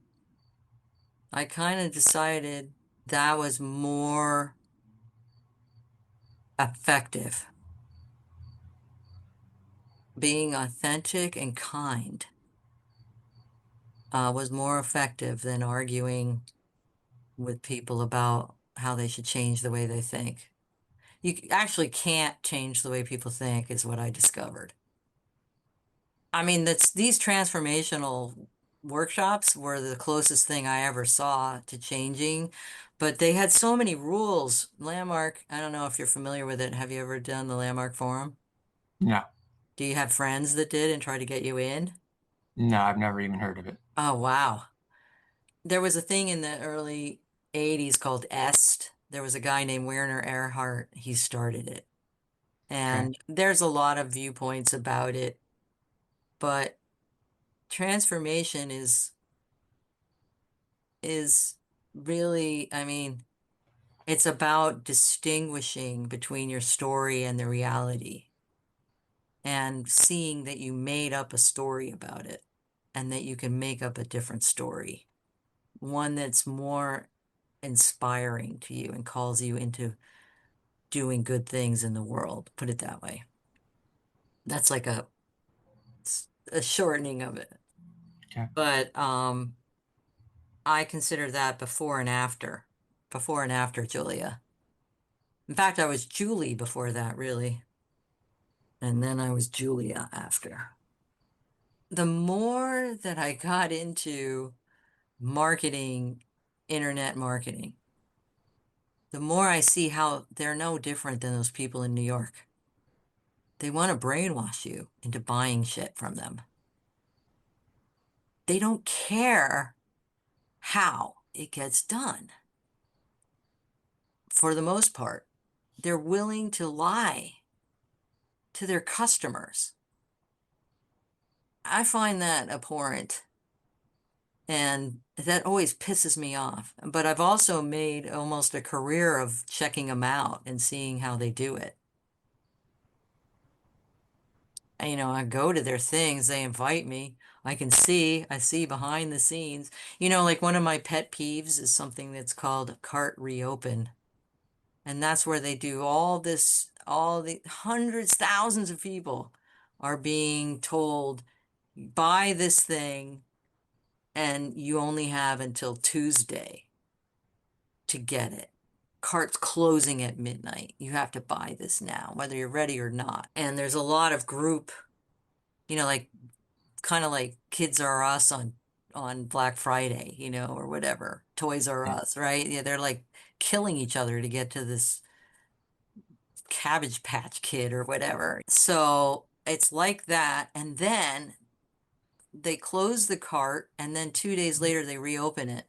I kind of decided that was more effective. Being authentic and kind was more effective than arguing with people about how they should change the way they think. You actually can't change the way people think, is what I discovered. I mean, that's these transformational workshops were the closest thing I ever saw to changing, but they had so many rules. Landmark, I don't know if you're familiar with it. Have you ever done the Landmark Forum? No, Do you have friends that did and try to get you in? no, I've never even heard of it. Oh, wow. There was a thing in the early 80s called EST. There was a guy named Werner Erhard. He started it. Okay, And there's a lot of viewpoints about it, but transformation is really, I mean, it's about distinguishing between your story and the reality and seeing that you made up a story about it and that you can make up a different story, one that's more inspiring to you and calls you into doing good things in the world. Put it that way. That's like a shortening of it. okay, But I consider that before and after. Before and after Julia. In fact, I was Julie before that, really. And then I was Julia after. The more that I got into marketing, internet marketing, the more I see how they're no different than those people in New York. They want to brainwash you into buying shit from them. They don't care how it gets done for the most part. They're willing to lie to their customers. I find that abhorrent. And that always pisses me off. But I've also made almost a career of checking them out and seeing how they do it. And, I go to their things, they invite me. I see behind the scenes. Like one of my pet peeves is something that's called cart reopen. And that's where they do all this, all the hundreds, thousands of people are being told, buy this thing, and you only have until Tuesday to get it. Cart's closing at midnight. You have to buy this now, whether you're ready or not. And there's a lot of group, like kind of like Kids R Us on Black Friday, or whatever. Toys R yeah, Us, right? Yeah, they're like killing each other to get to this Cabbage Patch Kid or whatever. So it's like that. And then they close the cart, and then 2 days later they reopen it.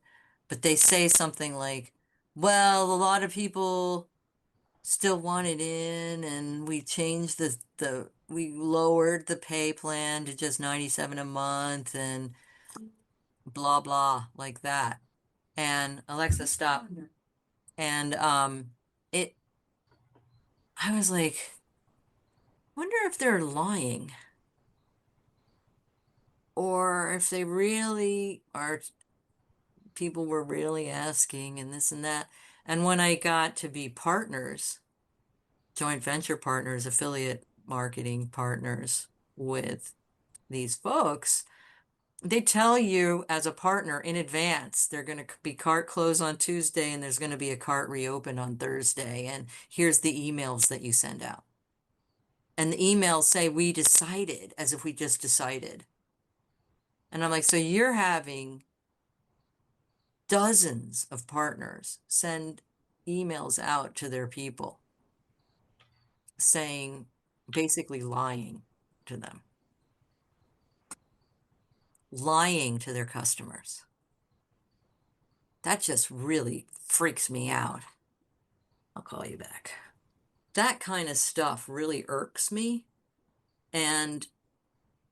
But they say something like, well, a lot of people still want it in, and we changed we lowered the pay plan to just 97 a month and blah blah like that. And Alexa, stop. And it I was like, wonder if they're lying or if they really are, people were really asking and this and that. And when I got to be partners, joint venture partners, affiliate marketing partners with these folks, they tell you as a partner in advance, they're going to be cart close on Tuesday and there's going to be a cart reopen on Thursday. And here's the emails that you send out. And the emails say, we decided, as if we just decided. And I'm like, so you're having dozens of partners send emails out to their people saying, basically lying to them, lying to their customers. That just really freaks me out. I'll call you back. That kind of stuff really irks me. And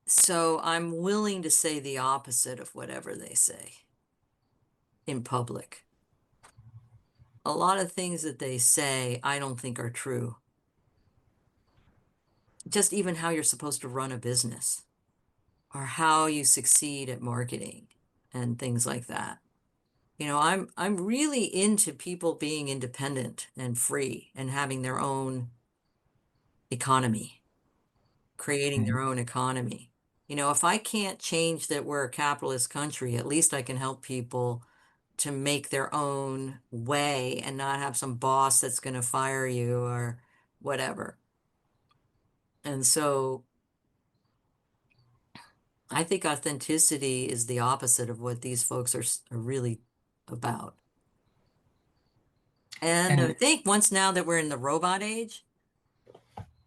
so I'm willing to say the opposite of whatever they say in public. A lot of things that they say, I don't think are true. Just even how you're supposed to run a business or how you succeed at marketing and things like that. I'm really into people being independent and free and having their own economy, creating mhm, their own economy. If I can't change that we're a capitalist country, at least I can help people to make their own way and not have some boss that's going to fire you or whatever. And so I think authenticity is the opposite of what these folks are really about. And I And think once now that we're in the robot age,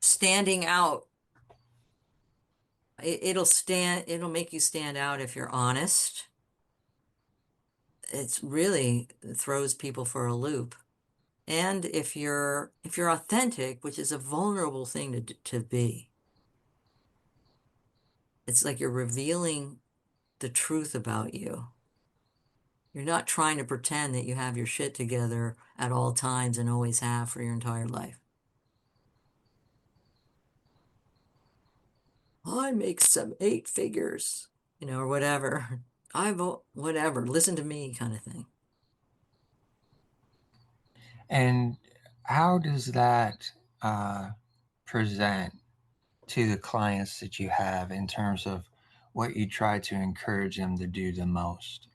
standing out, it'll make you stand out if you're honest. It's really throws people for a loop. And if you're authentic, which is a vulnerable thing to be, it's like you're revealing the truth about you. You're not trying to pretend that you have your shit together at all times and always have for your entire life. I make some eight figures, or whatever. I vote whatever. Listen to me, kind of thing. and how does that uh, present to the clients that you have in terms of what you try to encourage them to do the most?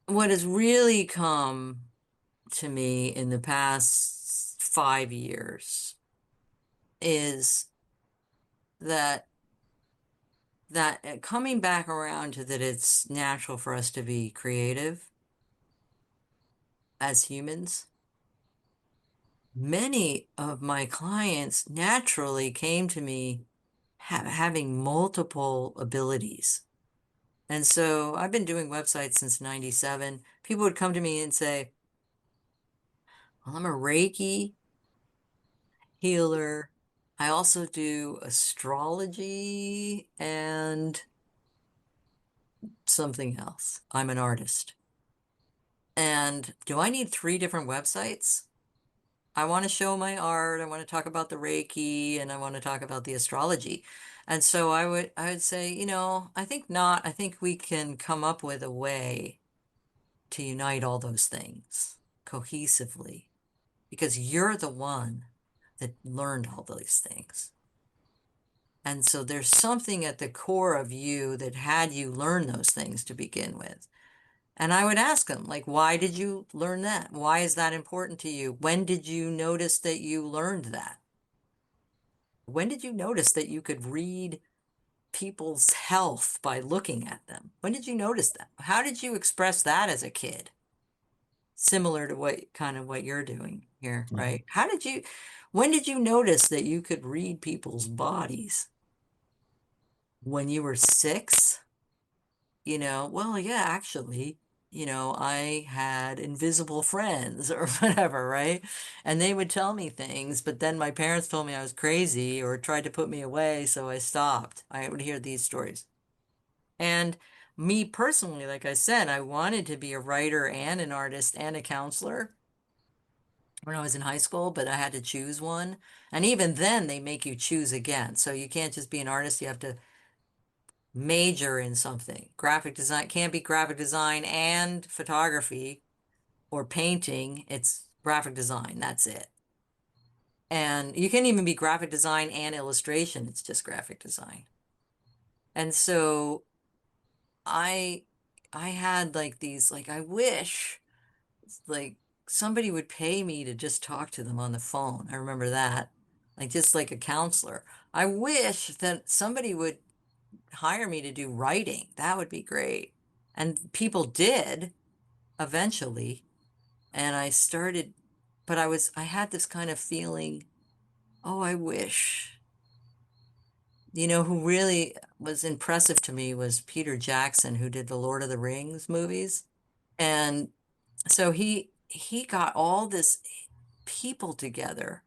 What has really come to me in the past 5 years is that coming back around to that it's natural for us to be creative as humans. Many of my clients naturally came to me having multiple abilities. And so I've been doing websites since 97. People would come to me and say, well, I'm a Reiki healer. I also do astrology and something else. I'm an artist. And do I need three different websites? I want to show my art, I want to talk about the Reiki, and I want to talk about the astrology. And so I would say, I think not. I think we can come up with a way to unite all those things cohesively because you're the one that learned all those things. And so there's something at the core of you that had you learn those things to begin with. And I would ask them, like, why did you learn that? Why is that important to you? When did you notice that you learned that? When did you notice that you could read people's health by looking at them? When did you notice that? How did you express that as a kid? Similar to what you're doing here, Yeah. right? When did you notice that you could read people's bodies? When you were 6? Well, yeah, actually, I had invisible friends or whatever, right? And they would tell me things, but then my parents told me I was crazy or tried to put me away, so I stopped. I would hear these stories. And me personally, like I said, I wanted to be a writer and an artist and a counselor when I was in high school, but I had to choose one. And even then, they make you choose again. So you can't just be an artist, you have to major in something. Graphic design can't be graphic design and photography or painting. It's graphic design. That's it. And you can't even be graphic design and illustration. It's just graphic design. And so I I had like these like I wish like somebody would pay me to just talk to them on the phone. I remember that. Like just like a counselor. I wish that somebody would hire me to do writing. That would be great. And people did eventually. And I started, but I had this kind of feeling, oh, I wish. Who really was impressive to me was Peter Jackson, who did the Lord of the Rings movies. And so he got all this people together.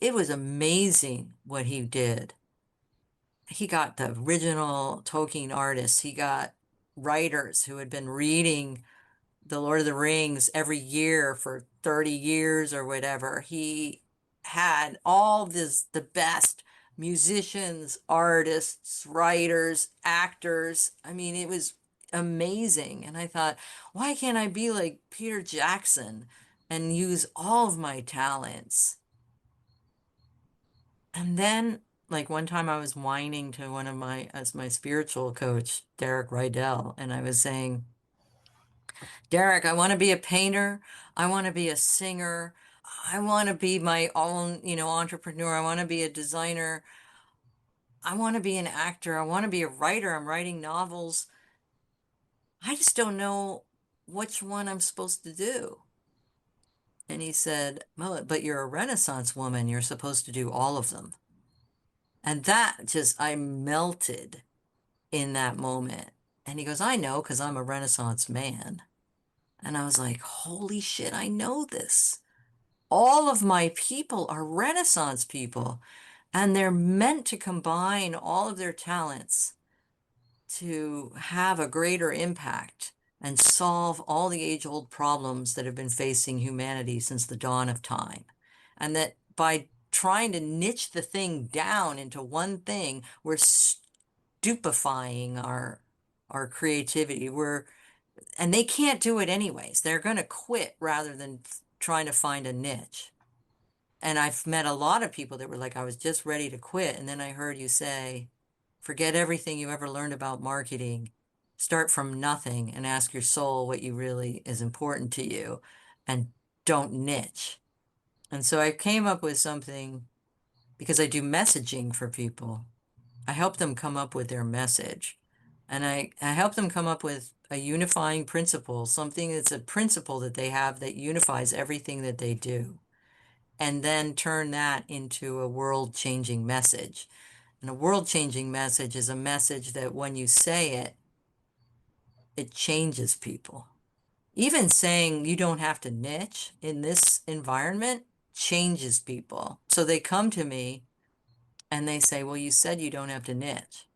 It was amazing what he did. He got the original Tolkien artists. He got writers who had been reading The Lord of the Rings every year for 30 years or whatever. He had all the best musicians, artists, writers, actors. I mean, it was amazing. And I thought, why can't I be like Peter Jackson and use all of my talents? And then, like one time I was whining to as my spiritual coach, Derek Rydell, and I was saying, Derek, I want to be a painter. I want to be a singer. I want to be my own, entrepreneur. I want to be a designer. I want to be an actor. I want to be a writer. I'm writing novels. I just don't know which one I'm supposed to do. And he said, well, but you're a Renaissance woman. You're supposed to do all of them. And that just, I melted in that moment. And he goes, I know because I'm a Renaissance man. And I was like, holy shit, I know this. All of my people are Renaissance people, and they're meant to combine all of their talents to have a greater impact and solve all the age-old problems that have been facing humanity since the dawn of time. And that by trying to niche the thing down into one thing, we're stupefying our creativity. And they can't do it anyways. They're going to quit rather than trying to find a niche. And I've met a lot of people that were like, I was just ready to quit. And then I heard you say, forget everything you ever learned about marketing. Start from nothing and ask your soul what you really is important to you and don't niche. And so I came up with something because I do messaging for people. I help them come up with their message. And I help them come up with a unifying principle, something that's a principle that they have that unifies everything that they do, and then turn that into a world-changing message. And a world-changing message is a message that when you say it, it changes people. Even saying you don't have to niche in this environment changes people. So they come to me and they say, well, you said you don't have to niche.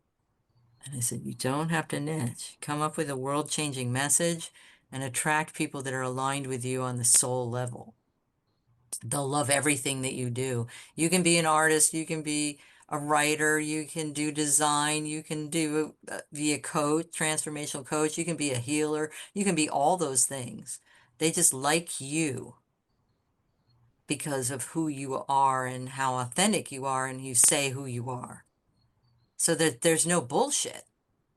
And I said, you don't have to niche. Come up with a world-changing message and attract people that are aligned with you on the soul level. They'll love everything that you do. You can be an artist, you can be a writer, you can do design, you can be a coach, transformational coach, you can be a healer, you can be all those things. They just like you because of who you are and how authentic you are and you say who you are. So that there's no bullshit.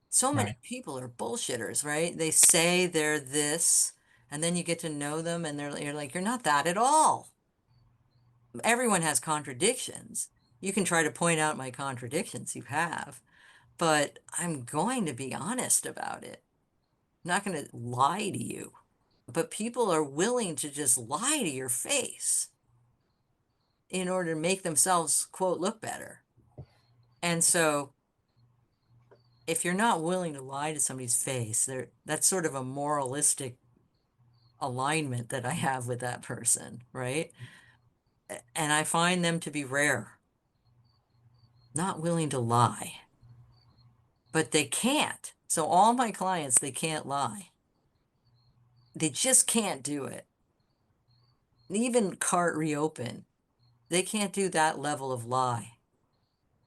So Right. many people are bullshitters, right? They say they're this, and then you get to know them and you're like, you're not that at all. Everyone has contradictions. You can try to point out my contradictions, you have, but I'm going to be honest about it. I'm not going to lie to you. But people are willing to just lie to your face in order to make themselves, quote, look better. And so if you're not willing to lie to somebody's face, that's sort of a moralistic alignment that I have with that person, right? And I find them to be rare, not willing to lie. But they can't. So all my clients, they can't lie. They just can't do it. Even cart reopen, they can't do that level of lie.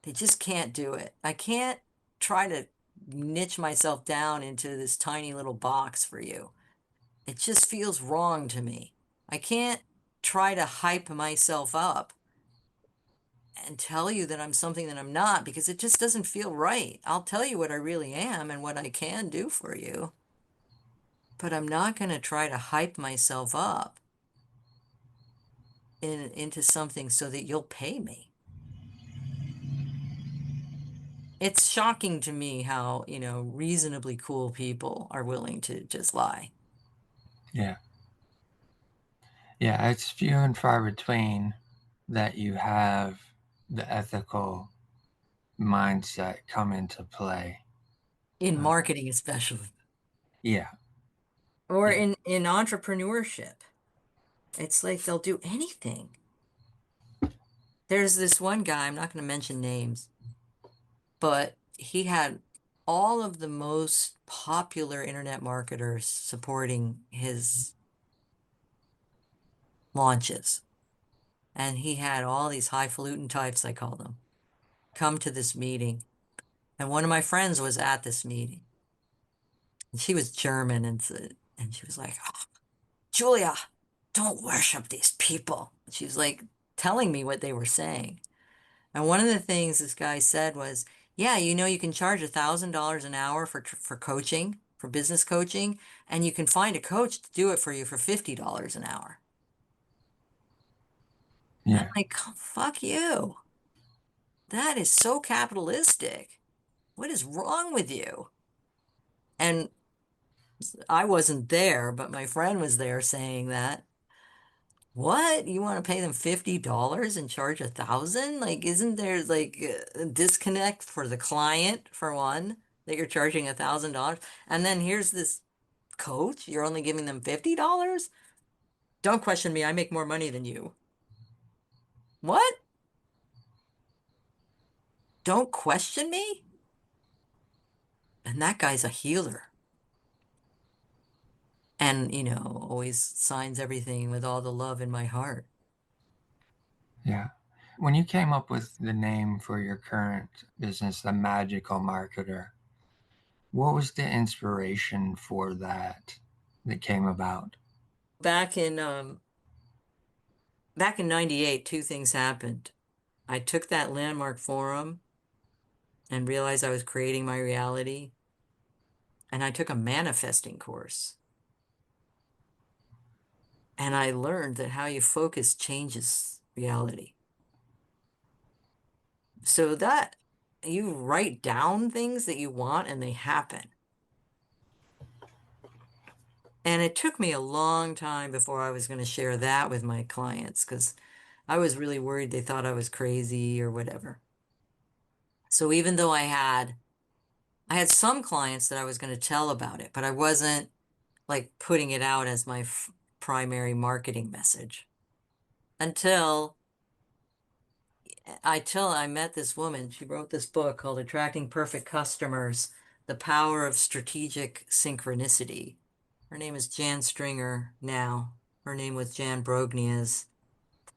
They just can't do it. I can't try to niche myself down into this tiny little box for you. It just feels wrong to me. I can't try to hype myself up and tell you that I'm something that I'm not because it just doesn't feel right. I'll tell you what I really am and what I can do for you. But I'm not going to try to hype myself up into something so that you'll pay me. It's shocking to me how, reasonably cool people are willing to just lie. Yeah. Yeah. It's few and far between that you have the ethical mindset come into play. In Uh, marketing, especially, yeah. or Yeah. in entrepreneurship. It's like they'll do anything. There's this one guy, I'm not going to mention names, but he had all of the most popular internet marketers supporting his launches. And he had all these highfalutin types, I call them, come to this meeting. And one of my friends was at this meeting. And she was German and she was like, "Oh, Julia, don't worship these people." She was like telling me what they were saying. And one of the things this guy said was, yeah, you can charge $1,000 an hour for coaching, for business coaching, and you can find a coach to do it for you for $50 an hour. I'm Yeah. like, fuck you. That is so capitalistic. What is wrong with you? And I wasn't there, but my friend was there saying that. What? You want to pay them $50 and charge 1,000? Like, isn't there like a disconnect for the client for one that you're charging $1,000? And then here's this coach, you're only giving them $50? Don't question me, I make more money than you. What? Don't question me? And that guy's a healer. And, always signs everything with all the love in my heart. Yeah. When you came up with the name for your current business, the Magical Marketer, what was the inspiration for that came about? Back in um back in 98, two things happened. I took that landmark forum and realized I was creating my reality, and I took a manifesting course. And I learned that how you focus changes reality. So that you write down things that you want and they happen. And it took me a long time before I was going to share that with my clients because I was really worried they thought I was crazy or whatever. So even though I had some clients that I was going to tell about it, but I wasn't like putting it out as my primary marketing message until I met this woman. She wrote this book called Attracting Perfect Customers: The Power of Strategic Synchronicity. Her name is Jan Stringer now. Her name was Jan Brognias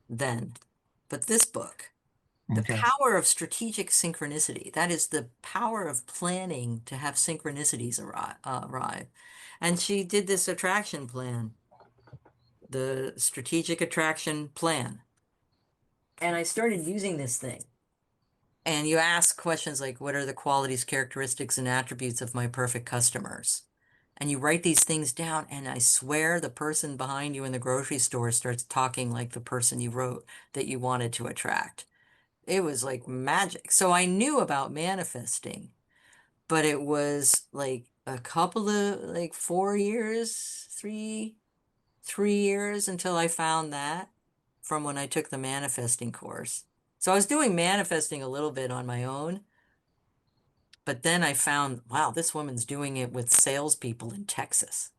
then. But this book, The Okay. Power of Strategic Synchronicity, that is the power of planning to have synchronicities arrive. And she did this attraction plan, the strategic attraction plan. And I started using this thing. And you ask questions like, what are the qualities, characteristics, and attributes of my perfect customers? And you write these things down, and I swear the person behind you in the grocery store starts talking like the person you wrote that you wanted to attract. It was like magic. So I knew about manifesting, but it was like a couple of like 4 years, 3 years until I found that from when I took the manifesting course. So I was doing manifesting a little bit on my own, but then I found, wow, this woman's doing it with salespeople in Texas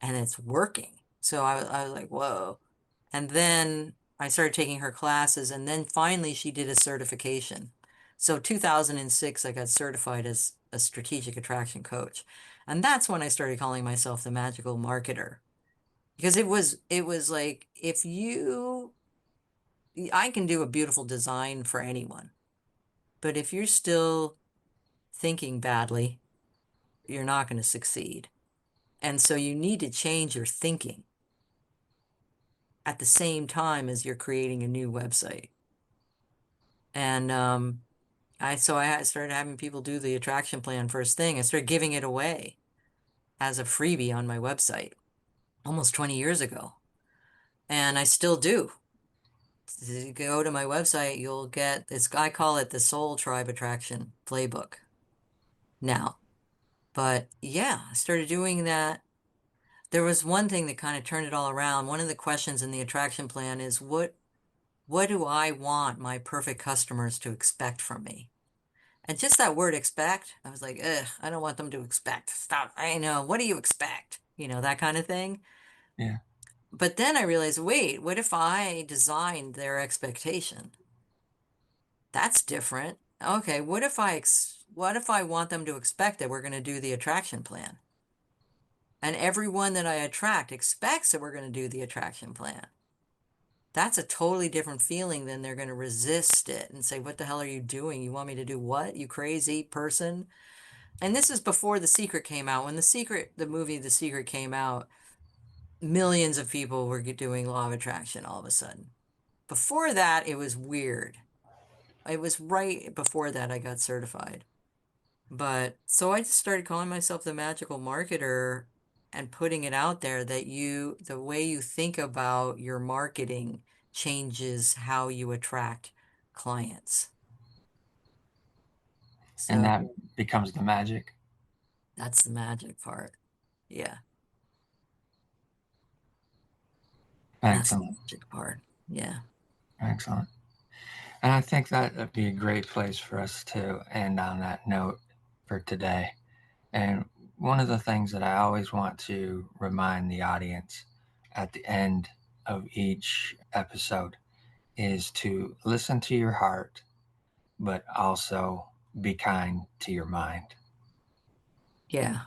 and it's working. So I was like, whoa. And then I started taking her classes, and then finally she did a certification. So 2006, I got certified as a strategic attraction coach. And that's when I started calling myself the magical marketer. Because it was like if I can do a beautiful design for anyone, but if you're still thinking badly, you're not going to succeed. And so you need to change your thinking at the same time as you're creating a new website. And I started having people do the attraction plan first thing. I started giving it away as a freebie on my website almost 20 years ago. And I still do. You go to my website, you'll get this, I call it the Soul Tribe Attraction Playbook now. But yeah, I started doing that. There was one thing that kind of turned it all around. One of the questions in the attraction plan is what do I want my perfect customers to expect from me? And just that word expect, I was like, ugh, I don't want them to expect. Stop. I know. What do you expect? That kind of thing. Yeah. But then I realized, wait, what if I designed their expectation? That's different. Okay, what if I want them to expect that we're going to do the attraction plan? And everyone that I attract expects that we're going to do the attraction plan. That's a totally different feeling than they're going to resist it and say, what the hell are you doing? You want me to do what? You crazy person? And this is before The Secret came out. When the movie The Secret came out, millions of people were doing law of attraction all of a sudden. Before that, it was weird. It was right before that I got certified. But so I just started calling myself the magical marketer and putting it out there that the way you think about your marketing changes how you attract clients. And So that becomes the magic. that's the magic part. Yeah, that's the Excellent. magic part. Yeah. Excellent. And I think that would be a great place for us to end on that note for today. And one of the things that I always want to remind the audience at the end of each episode is to listen to your heart, but also be kind to your mind. Yeah.